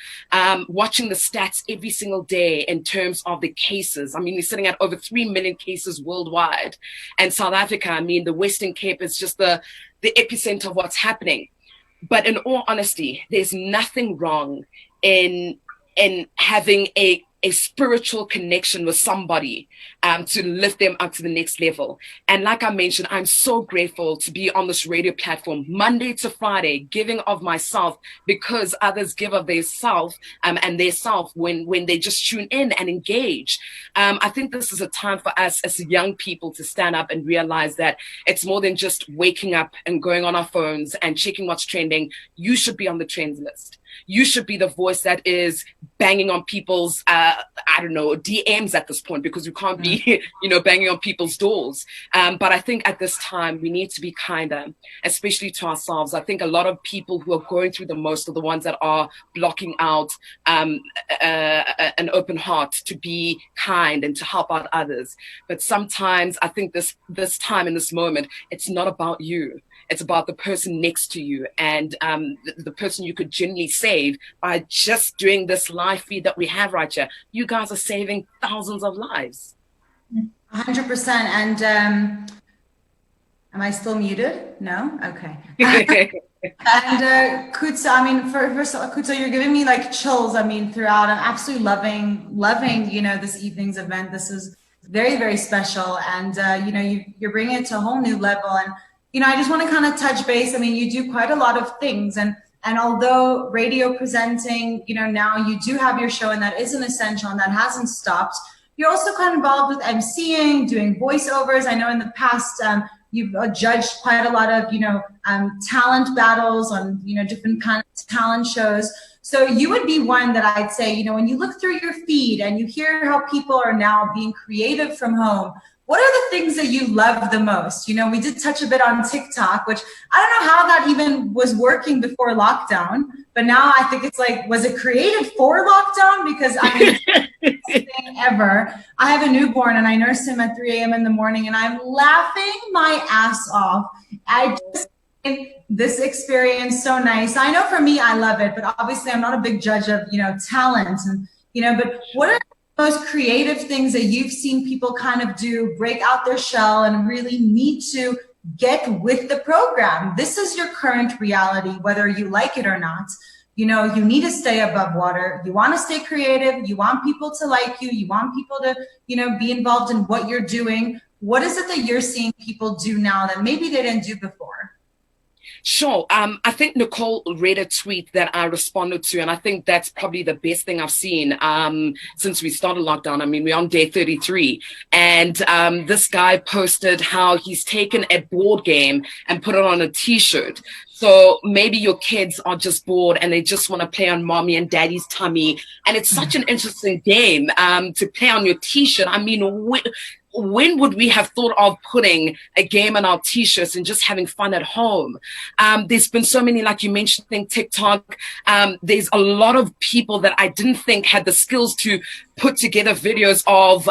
Watching the stats every single day in terms of the cases. I mean, we're sitting at over 3 million cases worldwide. And South Africa, I mean, the Western Cape is just the epicenter of what's happening. But in all honesty, there's nothing wrong in having a spiritual connection with somebody to lift them up to the next level. And like I mentioned, I'm so grateful to be on this radio platform Monday to Friday, giving of myself, because others give of their self and their self when they just tune in and engage. I think this is a time for us as young people to stand up and realize that it's more than just waking up and going on our phones and checking what's trending. You should be on the trends list. You should be the voice that is banging on people's, DMs at this point, because we can't be, banging on people's doors. But I think at this time, we need to be kinder, especially to ourselves. I think a lot of people who are going through the most are the ones that are blocking out an open heart to be kind and to help out others. But sometimes I think this time in this moment, it's not about you. It's about the person next to you and the person you could genuinely save by just doing this live feed that we have right here. You guys are saving thousands of lives. 100%. And am I still muted? No? Okay. And Khutso, I mean, first of all, Khutso, you're giving me like chills. I mean, throughout, I'm absolutely loving, this evening's event. This is very, very special. And, you're bringing it to a whole new level. And, I just want to kind of touch base. I mean, you do quite a lot of things. And although radio presenting, now you do have your show and that is an essential and that hasn't stopped, you're also kind of involved with emceeing, doing voiceovers. I know in the past, you've judged quite a lot of, talent battles on, different kind of talent shows. So you would be one that I'd say, when you look through your feed and you hear how people are now being creative from home, what are the things that you love the most? We did touch a bit on TikTok, which I don't know how that even was working before lockdown, but now I think it's like, was it created for lockdown? Because I mean, it's the best thing ever. I have a newborn and I nurse him at 3 a.m. in the morning and I'm laughing my ass off. I just think this experience so nice. I know for me, I love it, but obviously I'm not a big judge of, talent and, but what are most creative things that you've seen people kind of do, break out their shell and really need to get with the program? This is your current reality, whether you like it or not. You need to stay above water. You want to stay creative. You want people to like you. You want people to, be involved in what you're doing. What is it that you're seeing people do now that maybe they didn't do before? Sure. I think Nicole read a tweet that I responded to, and I think that's probably the best thing I've seen since we started lockdown. I mean, we're on day 33, and this guy posted how he's taken a board game and put it on a T-shirt. So maybe your kids are just bored and they just want to play on mommy and daddy's tummy, and it's such an interesting game to play on your T-shirt. I mean, when would we have thought of putting a game on our T-shirts and just having fun at home? There's been so many, like you mentioned, TikTok. There's a lot of people that I didn't think had the skills to put together videos of,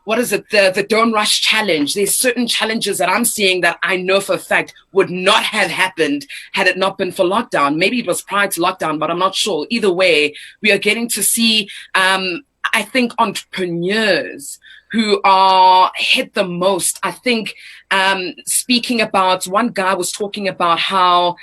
what is it, the Don't Rush Challenge. There's certain challenges that I'm seeing that I know for a fact would not have happened had it not been for lockdown. Maybe it was prior to lockdown, but I'm not sure. Either way, we are getting to see, I think, entrepreneurs who are hit the most. I think speaking about, one guy was talking about how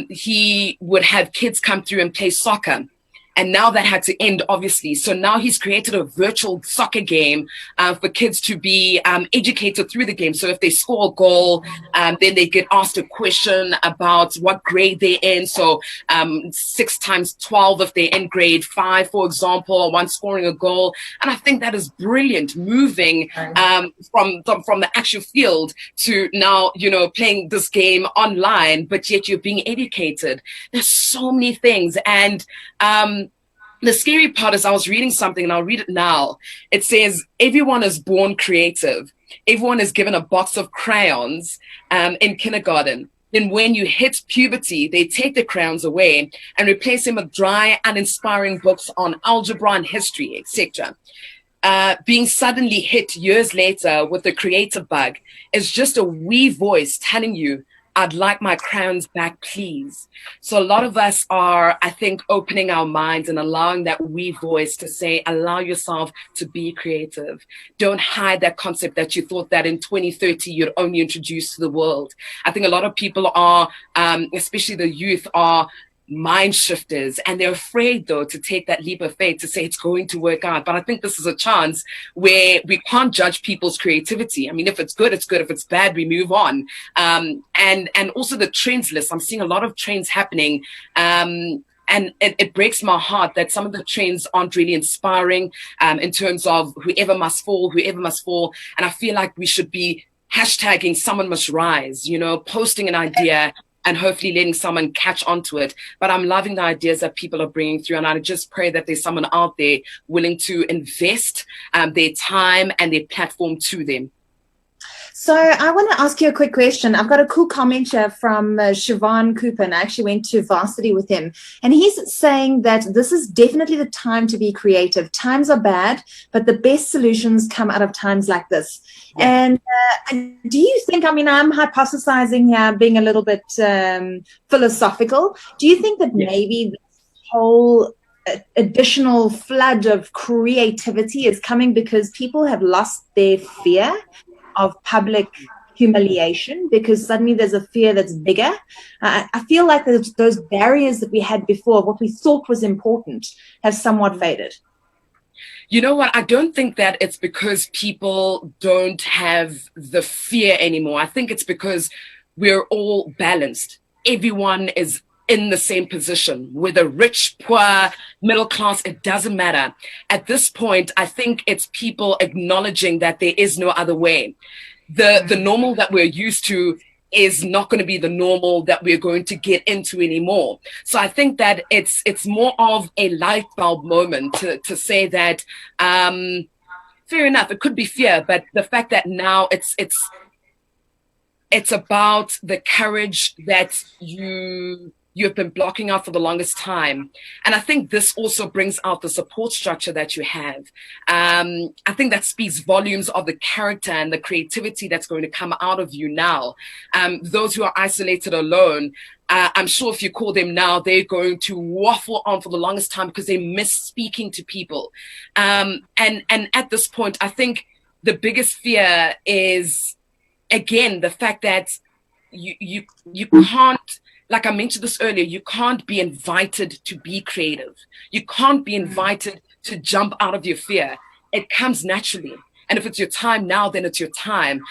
he would have kids come through and play soccer. And now that had to end, obviously. So now he's created a virtual soccer game for kids to be educated through the game. So if they score a goal, then they get asked a question about what grade they're in. So 6 times 12 if they're in grade 5, for example, one scoring a goal. And I think that is brilliant, moving from the actual field to now, playing this game online, but yet you're being educated. There's so many things. And the scary part is I was reading something, and I'll read it now. It says, everyone is born creative. Everyone is given a box of crayons in kindergarten. Then when you hit puberty, they take the crayons away and replace them with dry, uninspiring books on algebra and history, etc. Being suddenly hit years later with the creative bug is just a wee voice telling you, I'd like my crayons back, please. So a lot of us are, I think, opening our minds and allowing that wee voice to say, allow yourself to be creative. Don't hide that concept that you thought that in 2030 you'd only introduce to the world. I think a lot of people are, especially the youth, are mind shifters, and they're afraid though to take that leap of faith to say it's going to work out. But I think this is a chance where we can't judge people's creativity. I mean, if it's good, it's good. If it's bad, we move on. And also the trends list. I'm seeing a lot of trends happening. And it breaks my heart that some of the trends aren't really inspiring in terms of whoever must fall. And I feel like we should be hashtagging someone must rise, posting an idea and hopefully letting someone catch onto it. But I'm loving the ideas that people are bringing through. And I just pray that there's someone out there willing to invest their time and their platform to them. So I want to ask you a quick question. I've got a cool comment here from Siobhan Cooper, and I actually went to varsity with him. And he's saying that this is definitely the time to be creative. Times are bad, but the best solutions come out of times like this. Yeah. And do you think, I'm hypothesizing here, being a little bit philosophical. Do you think that maybe this whole additional flood of creativity is coming because people have lost their fear of public humiliation, because suddenly there's a fear that's bigger? I feel like those barriers that we had before, what we thought was important, have somewhat faded. You know what? I don't think that it's because people don't have the fear anymore. I think it's because we're all balanced. Everyone is in the same position, whether rich, poor, middle class, it doesn't matter. At this point, I think it's people acknowledging that there is no other way. The normal that we're used to is not going to be the normal that we're going to get into anymore. So I think that it's more of a light bulb moment to say that, fair enough, it could be fear, but the fact that now it's about the courage that you've been blocking out for the longest time. And I think this also brings out the support structure that you have. I think that speaks volumes of the character and the creativity that's going to come out of you now. Those who are isolated alone, I'm sure if you call them now, they're going to waffle on for the longest time because they miss speaking to people. And at this point, I think the biggest fear is, again, the fact that you can't, like I mentioned this earlier, you can't be invited to be creative. You can't be invited to jump out of your fear. It comes naturally. And if it's your time now, then it's your time.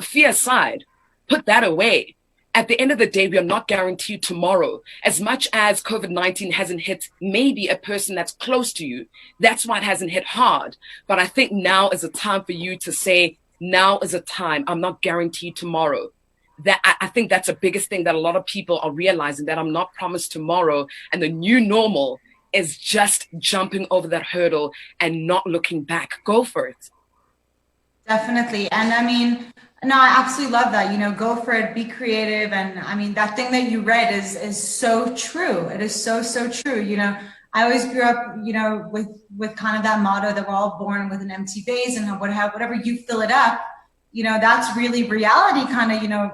Fear aside, put that away. at the end of the day, we are not guaranteed tomorrow. As much as COVID-19 hasn't hit maybe a person that's close to you, that's why it hasn't hit hard. But I think now is a time for you to say, now is a time. I'm not guaranteed tomorrow. That I think that's the biggest thing that a lot of people are realizing, that I'm not promised tomorrow. And the new normal is just jumping over that hurdle and not looking back. Go for it. Definitely. And I mean, no, I absolutely love that. You know, go for it, be creative. And I mean, that thing that you read is so true. It is so, so true. You know, I always grew up, you know, with kind of that motto that we're all born with an empty vase, and whatever you fill it up, you know, that's really reality kind of, you know,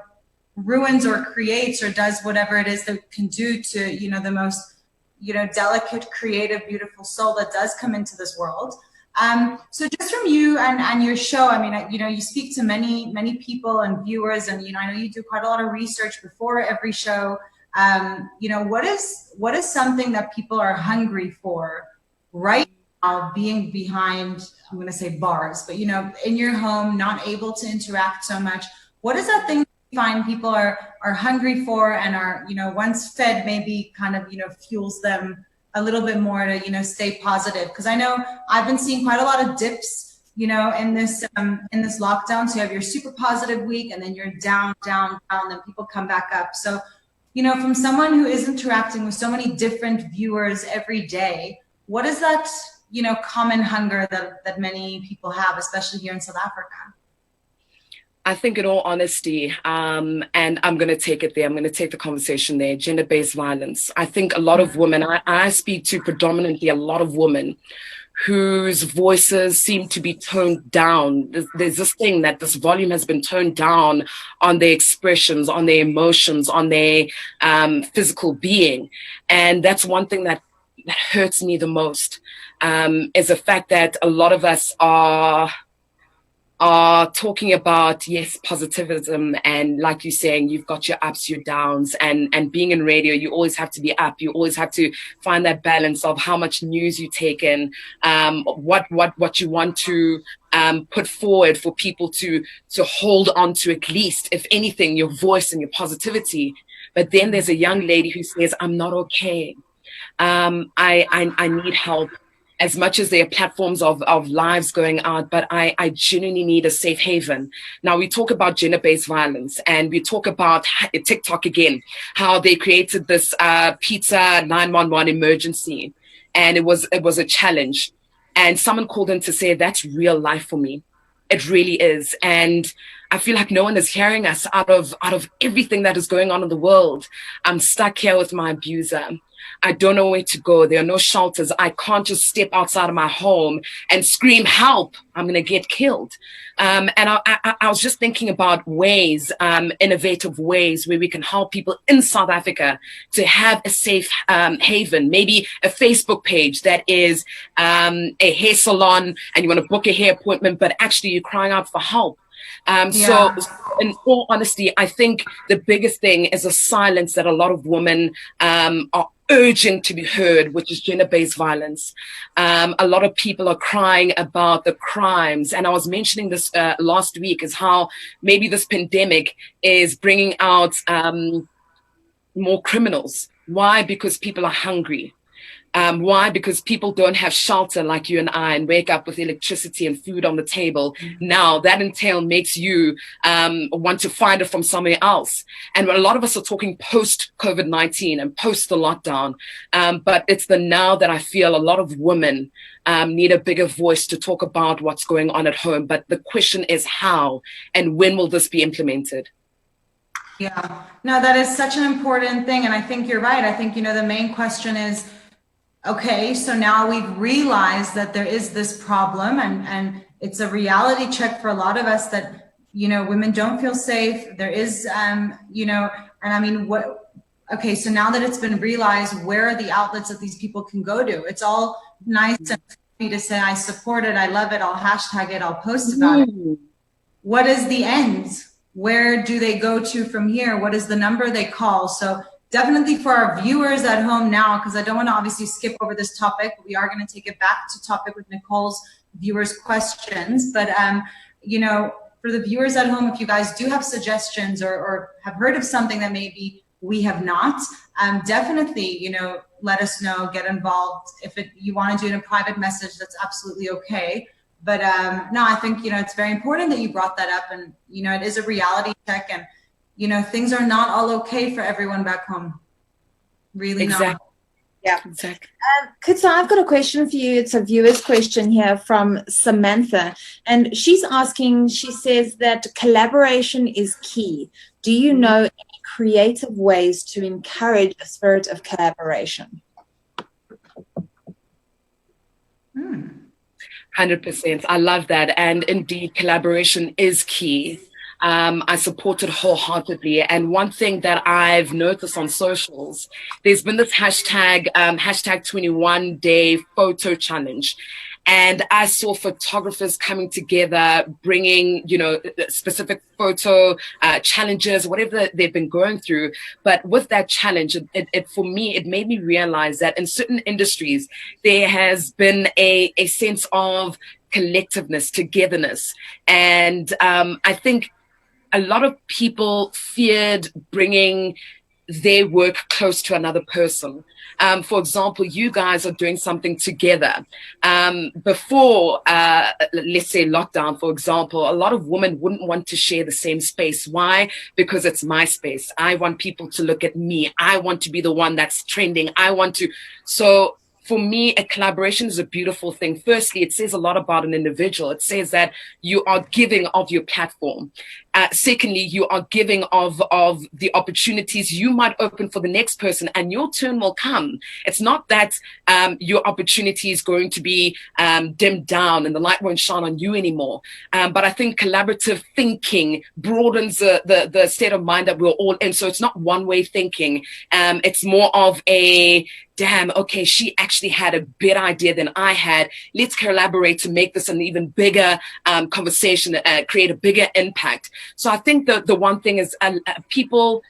ruins or creates or does whatever it is that it can do to, you know, the most, you know, delicate, creative, beautiful soul that does come into this world. So just from you and your show, I mean, you know, you speak to many people and viewers, and, you know, I know you do quite a lot of research before every show. You know, what is something that people are hungry for right now, being behind, I'm going to say bars, but, you know, in your home, not able to interact so much? What is that thing you find people are hungry for, and are, you know, once fed, maybe kind of, you know, fuels them a little bit more to, you know, stay positive? Because I know I've been seeing quite a lot of dips, you know, in this lockdown. So you have your super positive week, and then you're down, and then people come back up. So, you know, from someone who is interacting with so many different viewers every day, what is that, you know, common hunger that many people have, especially here in South Africa? I think, in all honesty, and I'm going to take it there, I'm going to take the conversation there, gender-based violence. I think a lot of women, I speak to predominantly a lot of women whose voices seem to be toned down. There's this thing that this volume has been toned down on their expressions, on their emotions, on their physical being. And that's one thing that hurts me the most, is the fact that a lot of us are talking about, yes, positivism, and like you're saying, you've got your ups, your downs, and being in radio, you always have to be up. You always have to find that balance of how much news you take in, what you want to put forward for people to hold on to, at least, if anything, your voice and your positivity. But then there's a young lady who says, I'm not okay. I need help. As much as there are platforms of lives going out, but I genuinely need a safe haven. Now, we talk about gender-based violence, and we talk about TikTok again, how they created this pizza 911 emergency, and it was a challenge. And someone called in to say, that's real life for me. It really is. And I feel like no one is hearing us out of everything that is going on in the world. I'm stuck here with my abuser. I don't know where to go. There are no shelters. I can't just step outside of my home and scream, help, I'm going to get killed. And I was just thinking about ways, innovative ways where we can help people in South Africa to have a safe haven, maybe a Facebook page that is a hair salon, and you want to book a hair appointment, but actually you're crying out for help. So in all honesty, I think the biggest thing is a silence that a lot of women are urging to be heard, which is gender-based violence. A lot of people are crying about the crimes. And I was mentioning this last week, is how maybe this pandemic is bringing out more criminals. Why? Because people are hungry. Why? Because people don't have shelter like you and I, and wake up with electricity and food on the table. Now that entail makes you want to find it from somewhere else. And a lot of us are talking post COVID-19 and post the lockdown. But it's the now that I feel a lot of women need a bigger voice to talk about what's going on at home. But the question is how, and when will this be implemented? Yeah, no, that is such an important thing. And I think you're right. I think, you know, the main question is, okay, so now we've realized that there is this problem, and it's a reality check for a lot of us that, you know, women don't feel safe. There is, you know, and I mean, okay, so now that it's been realized, where are the outlets that these people can go to? It's all nice and funny to say, I support it, I love it, I'll hashtag it, I'll post about it. What is the end? Where do they go to from here? What is the number they call? So definitely for our viewers at home now, because I don't want to obviously skip over this topic. We are going to take it back to topic with Nicole's viewers' questions. But, you know, for the viewers at home, if you guys do have suggestions or have heard of something that maybe we have not, definitely, let us know, get involved. If you want to do it in a private message, that's absolutely okay. But no, I think, it's very important that you brought that up, and, it is a reality check, and, things are not all okay for everyone back home. Really not. Yeah, exactly. Khutso, I've got a question for you. It's a viewer's question here from Samantha. And she's asking, she says that collaboration is key. Do you know any creative ways to encourage a spirit of collaboration? 100%. I love that. And indeed, collaboration is key. I support it wholeheartedly. And one thing that I've noticed on socials, there's been this hashtag 21-day photo challenge. And I saw photographers coming together, bringing, specific photo challenges, whatever they've been going through. But with that challenge, for me, it made me realize that in certain industries, there has been a sense of collectiveness, togetherness. And I think a lot of people feared bringing their work close to another person. For example, you guys are doing something together. Before, let's say lockdown, for example, a lot of women wouldn't want to share the same space. Why? Because it's my space. I want people to look at me. I want to be the one that's trending. So for me, a collaboration is a beautiful thing. Firstly, it says a lot about an individual. It says that you are giving of your platform. Secondly, you are giving of the opportunities you might open for the next person, and your turn will come. It's not that your opportunity is going to be dimmed down and the light won't shine on you anymore. But I think collaborative thinking broadens the state of mind that we're all in. So it's not one-way thinking. It's more of a, damn, okay, she actually had a better idea than I had. Let's collaborate to make this an even bigger conversation, create a bigger impact. So I think the one thing is people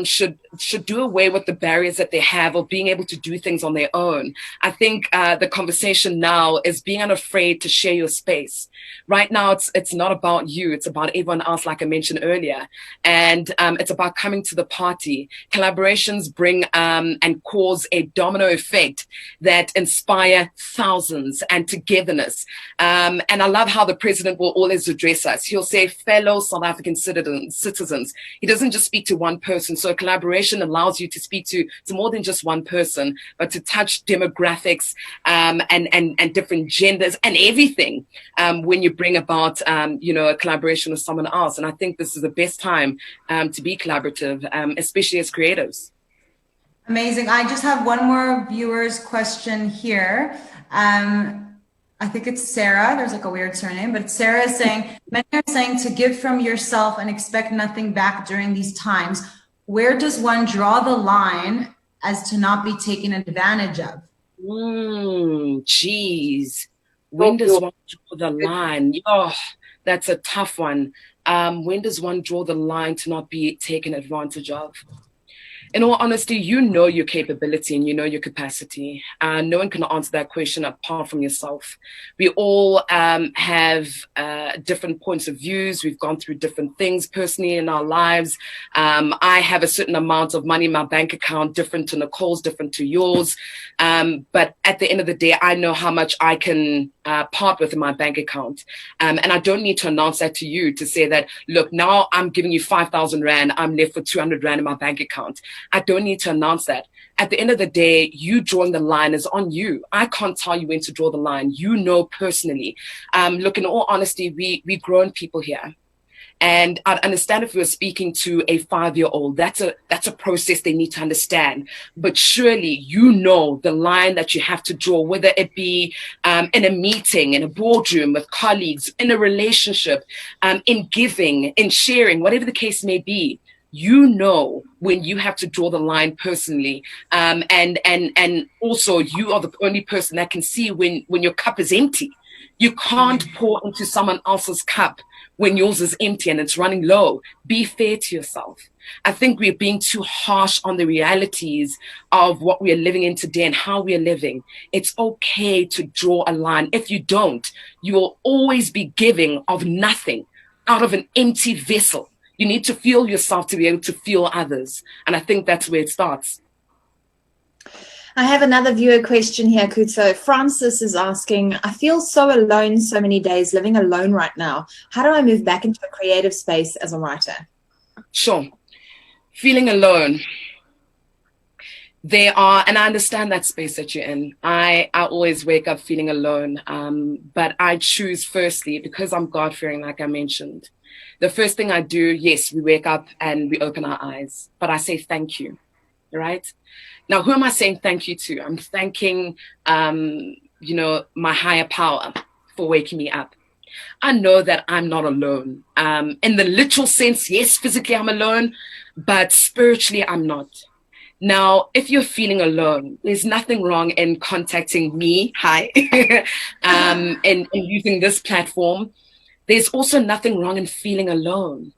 should do away with the barriers that they have of being able to do things on their own. I think the conversation now is being unafraid to share your space. Right now, it's not about you. It's about everyone else, like I mentioned earlier. And it's about coming to the party. Collaborations bring and cause a domino effect that inspire thousands and togetherness. And I love how the president will always address us. He'll say, fellow South African citizens. He doesn't just speak to one person. So collaboration allows you to speak to more than just one person, but to touch demographics and different genders and everything when you bring about, a collaboration with someone else. And I think this is the best time to be collaborative, especially as creatives. Amazing. I just have one more viewer's question here. I think it's Sarah. There's like a weird surname, but Sarah is saying, many are saying to give from yourself and expect nothing back during these times. Where does one draw the line as to not be taken advantage of? Geez. When does one draw the line? Oh, that's a tough one. When does one draw the line to not be taken advantage of? In all honesty, you know your capability and you know your capacity. No one can answer that question apart from yourself. We all have different points of views. We've gone through different things personally in our lives. I have a certain amount of money in my bank account, different to Nicole's, different to yours. But at the end of the day, I know how much I can part with in my bank account. And I don't need to announce that to you to say that, look, now I'm giving you 5,000 Rand. I'm left with 200 Rand in my bank account. I don't need to announce that. At the end of the day, you drawing the line is on you. I can't tell you when to draw the line. You know personally. Look, in all honesty, we've grown people here. And I'd understand if we were speaking to a 5-year-old, that's a process they need to understand. But surely you know the line that you have to draw, whether it be in a meeting, in a boardroom with colleagues, in a relationship, in giving, in sharing, whatever the case may be. You know when you have to draw the line personally, and also you are the only person that can see when your cup is empty. You can't pour into someone else's cup when yours is empty and it's running low. Be fair to yourself. I think we're being too harsh on the realities of what we are living in today and how we are living. It's okay to draw a line. If you don't, you will always be giving of nothing. out of an empty vessel. You need to feel yourself to be able to feel others. And I think that's where it starts. I have another viewer question here, Khutso. Francis is asking, I feel so alone so many days, living alone right now. How do I move back into a creative space as a writer? Sure. Feeling alone. And I understand that space that you're in. I always wake up feeling alone. But I choose, firstly, because I'm God-fearing, like I mentioned, the first thing I do, yes, we wake up and we open our eyes, but I say thank you, right? Now, who am I saying thank you to? I'm thanking, my higher power for waking me up. I know that I'm not alone. In the literal sense, yes, physically I'm alone, but spiritually I'm not. Now, if you're feeling alone, there's nothing wrong in contacting me, hi, and using this platform. There's also nothing wrong in feeling alone.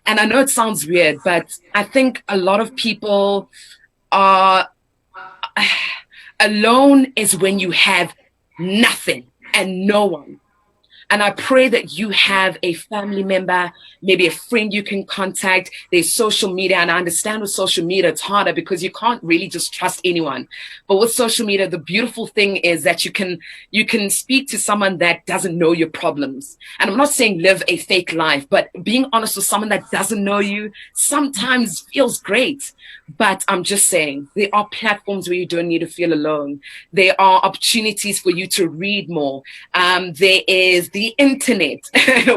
And I know it sounds weird, but I think a lot of people are alone is when you have nothing and no one. And I pray that you have a family member, maybe a friend you can contact. There's social media. And I understand with social media, it's harder because you can't really just trust anyone. But with social media, the beautiful thing is that you can speak to someone that doesn't know your problems. And I'm not saying live a fake life, but being honest with someone that doesn't know you sometimes feels great. But I'm just saying there are platforms where you don't need to feel alone. There are opportunities for you to read more. There is the internet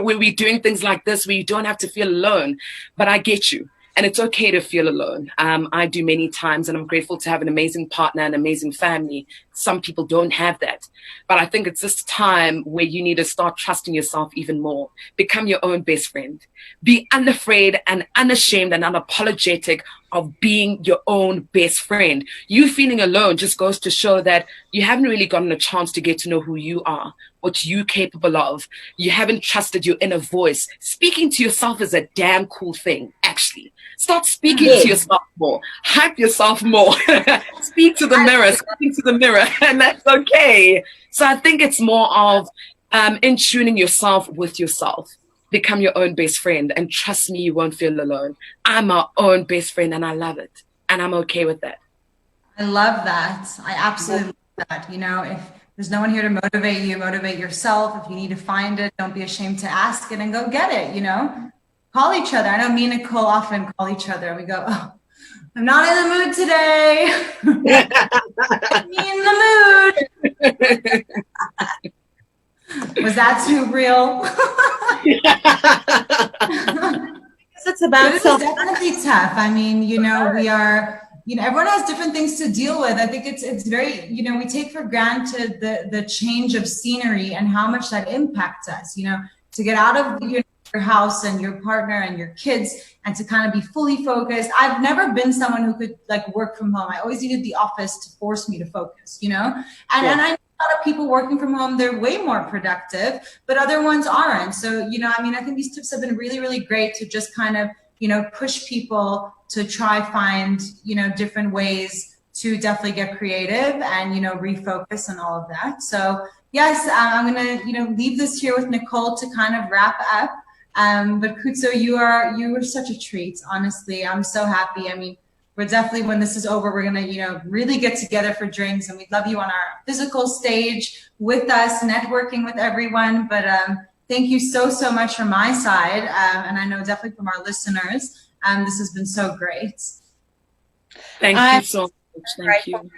where we're doing things like this where you don't have to feel alone. But I get you. And it's okay to feel alone. I do many times, and I'm grateful to have an amazing partner and amazing family. Some people don't have that. But I think it's this time where you need to start trusting yourself even more. Become your own best friend. Be unafraid and unashamed and unapologetic of being your own best friend. You feeling alone just goes to show that you haven't really gotten a chance to get to know who you are, what you're capable of. You haven't trusted your inner voice. Speaking to yourself is a damn cool thing, actually. Start speaking to yourself more. Hype yourself more. Speak to the mirror. Speak to the mirror. And that's okay. So I think it's more of in tuning yourself with yourself. Become your own best friend. And trust me, you won't feel alone. I'm my own best friend and I love it. And I'm okay with that. I love that. I absolutely love that. You know, if there's no one here to motivate you, motivate yourself. If you need to find it, don't be ashamed to ask it and go get it, you know? Call each other. I know me and Nicole often call each other and we go, oh, I'm not in the mood today. Me in the mood. Was that too real? It's about it's definitely tough. I mean, you know, we are, you know, everyone has different things to deal with. I think it's very, you know, we take for granted the change of scenery and how much that impacts us, you know, to get out of your house and your partner and your kids and to kind of be fully focused. I've never been someone who could like work from home. I always needed the office to force me to focus, you know, and I know a lot of people working from home, they're way more productive, but other ones aren't. So, you know, I mean, I think these tips have been really, really great to just kind of, you know, push people to try find, you know, different ways to definitely get creative and, you know, refocus and all of that. So yes, I'm going to, you know, leave this here with Nicole to kind of wrap up. But Khutso, you were such a treat. Honestly, I'm so happy. I mean, we're definitely, when this is over, we're going to, you know, really get together for drinks, and we'd love you on our physical stage with us, networking with everyone. But thank you so much from my side. And I know definitely from our listeners, this has been so great. Thank you so much. Thank you.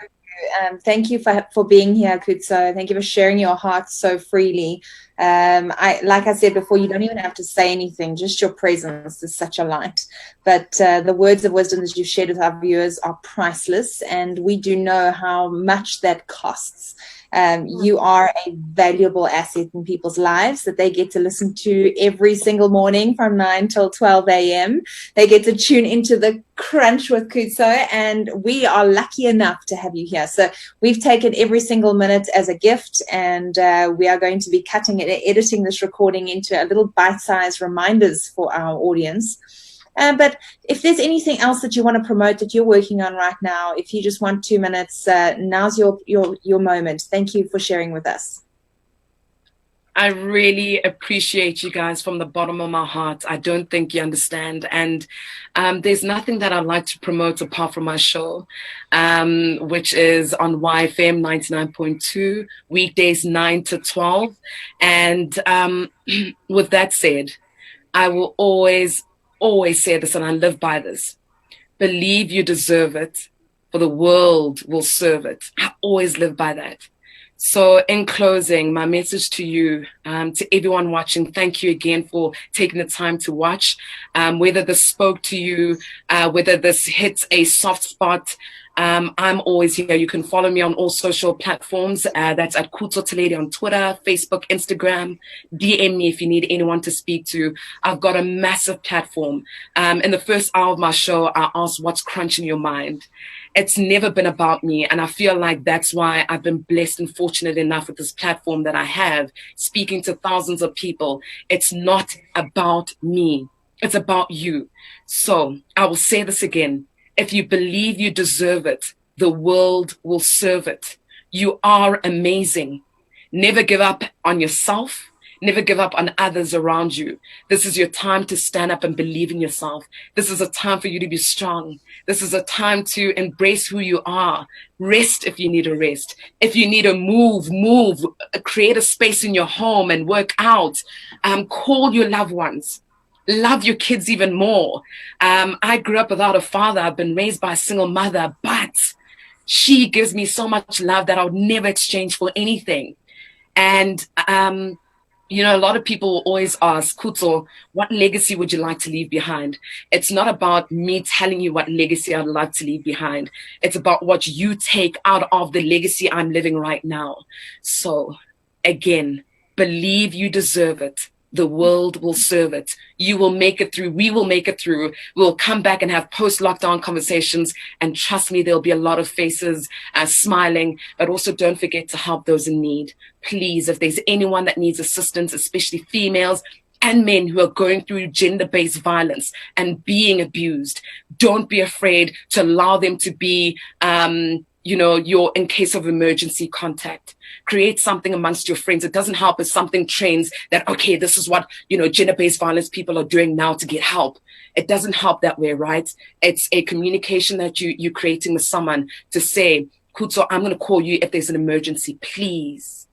Thank you for being here, Khutso. Thank you for sharing your heart so freely. Like I said before, you don't even have to say anything. Just your presence is such a light. But the words of wisdom that you've shared with our viewers are priceless, and we do know how much that costs. You are a valuable asset in people's lives that they get to listen to every single morning from 9 till 12 a.m. They get to tune into the crunch with Khutso, and we are lucky enough to have you here. So we've taken every single minute as a gift, and we are going to be cutting and editing this recording into a little bite-sized reminders for our audience. But if there's anything else that you want to promote that you're working on right now, if you just want 2 minutes, now's your moment. Thank you for sharing with us. I really appreciate you guys from the bottom of my heart. I don't think you understand. And there's nothing that I'd like to promote apart from my show, which is on YFM 99.2, weekdays 9 to 12. And with that said, I will always say this, and I live by this. Believe you deserve it, for the world will serve it. I always live by that. So in closing, my message to you, to everyone watching, thank you again for taking the time to watch. Whether this spoke to you, whether this hits a soft spot, I'm always here. You can follow me on all social platforms. That's at Khutso Theledi on Twitter, Facebook, Instagram. DM me if you need anyone to speak to. I've got a massive platform. In the first hour of my show, I asked what's crunching your mind. It's never been about me. And I feel like that's why I've been blessed and fortunate enough with this platform that I have, speaking to thousands of people. It's not about me. It's about you. So I will say this again. If you believe you deserve it, the world will serve it. You are amazing. Never give up on yourself. Never give up on others around you. This is your time to stand up and believe in yourself. This is a time for you to be strong. This is a time to embrace who you are. Rest if you need a rest. If you need to move. Create a space in your home and work out. Call your loved ones. Love your kids even more. I grew up without a father. I've been raised by a single mother, but she gives me so much love that I would never exchange for anything. And, you know, a lot of people always ask, Khutso, what legacy would you like to leave behind? It's not about me telling you what legacy I'd like to leave behind. It's about what you take out of the legacy I'm living right now. So, again, believe you deserve it. The world will serve it. You will make it through. We will make it through. We'll come back and have post-lockdown conversations. And trust me, there'll be a lot of faces smiling. But also don't forget to help those in need. Please, if there's anyone that needs assistance, especially females and men who are going through gender-based violence and being abused, don't be afraid to allow them to be, you know, your in case of emergency contact. Create something amongst your friends. It doesn't help if something trains that, okay, this is what, you know, gender-based violence people are doing now to get help. It doesn't help that way, right? It's a communication that you're creating with someone to say, Khutso, I'm going to call you if there's an emergency, please.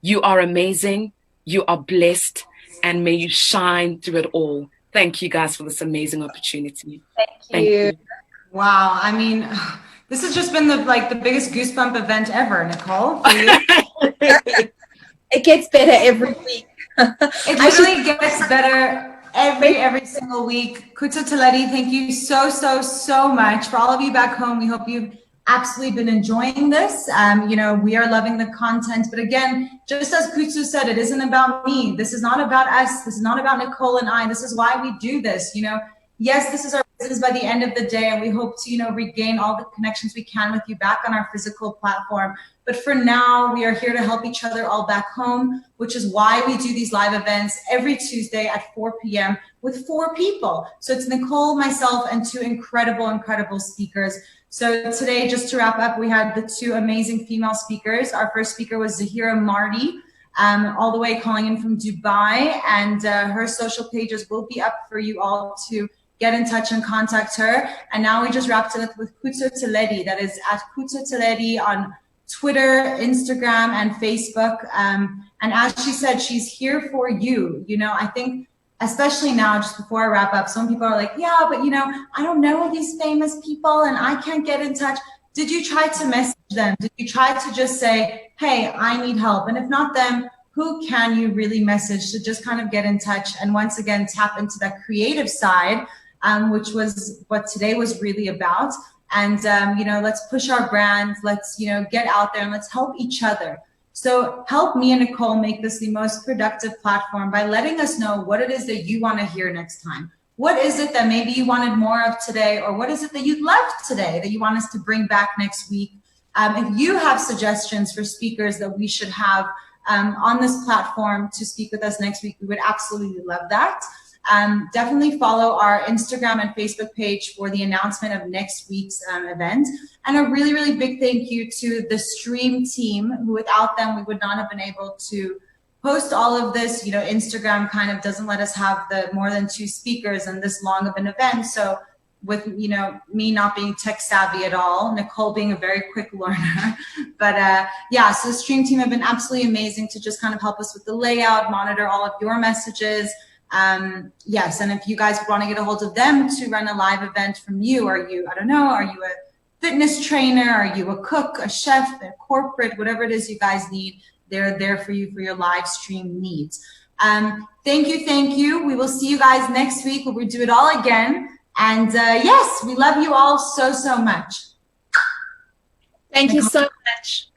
You are amazing. You are blessed. And may you shine through it all. Thank you guys for this amazing opportunity. Thank you. Wow. I mean, this has just been the biggest goosebump event ever, Nicole, for you. It gets better every week. It literally gets better every single week. Khutso Theledi, thank you so much. For all of you back home, we hope you've absolutely been enjoying this. You know, we are loving the content. But again, just as Khutso said, it isn't about me. This is not about us. This is not about Nicole and I. This is why we do this. You know, yes, this is our business by the end of the day, and we hope to, you know, regain all the connections we can with you back on our physical platform. But for now, we are here to help each other all back home, which is why we do these live events every Tuesday at 4 p.m. with 4 people. So it's Nicole, myself, and 2 incredible speakers. So today, just to wrap up, we had the 2 amazing female speakers. Our first speaker was Zahirah Marty, all the way calling in from Dubai, and her social pages will be up for you all to get in touch and contact her. And now we just wrapped it up with Khutso Theledi. That is at Khutso Theledi on Twitter, Instagram, and Facebook. And as she said, she's here for you. You know, I think, especially now, just before I wrap up, some people are like, yeah, but you know, I don't know these famous people and I can't get in touch. Did you try to message them? Did you try to just say, hey, I need help? And if not them, who can you really message to just kind of get in touch and once again tap into that creative side, which was what today was really about. And, you know, let's push our brand. Let's, you know, get out there and let's help each other. So help me and Nicole make this the most productive platform by letting us know what it is that you want to hear next time. What is it that maybe you wanted more of today? Or what is it that you loved today that you want us to bring back next week? If you have suggestions for speakers that we should have on this platform to speak with us next week, we would absolutely love that. Definitely follow our Instagram and Facebook page for the announcement of next week's event. And a really big thank you to the stream team, who without them, we would not have been able to post all of this, you know, Instagram kind of doesn't let us have the more than 2 speakers and this long of an event. So with, you know, me not being tech savvy at all, Nicole being a very quick learner, but yeah, so the stream team have been absolutely amazing to just kind of help us with the layout, monitor all of your messages. Yes, and if you guys want to get a hold of them to run a live event from you, are you, I don't know, are you a fitness trainer, are you a cook, a chef, a corporate, whatever it is you guys need, they're there for you for your live stream needs. Thank you. We will see you guys next week where we do it all again. And yes, we love you all so much. Thank you so much.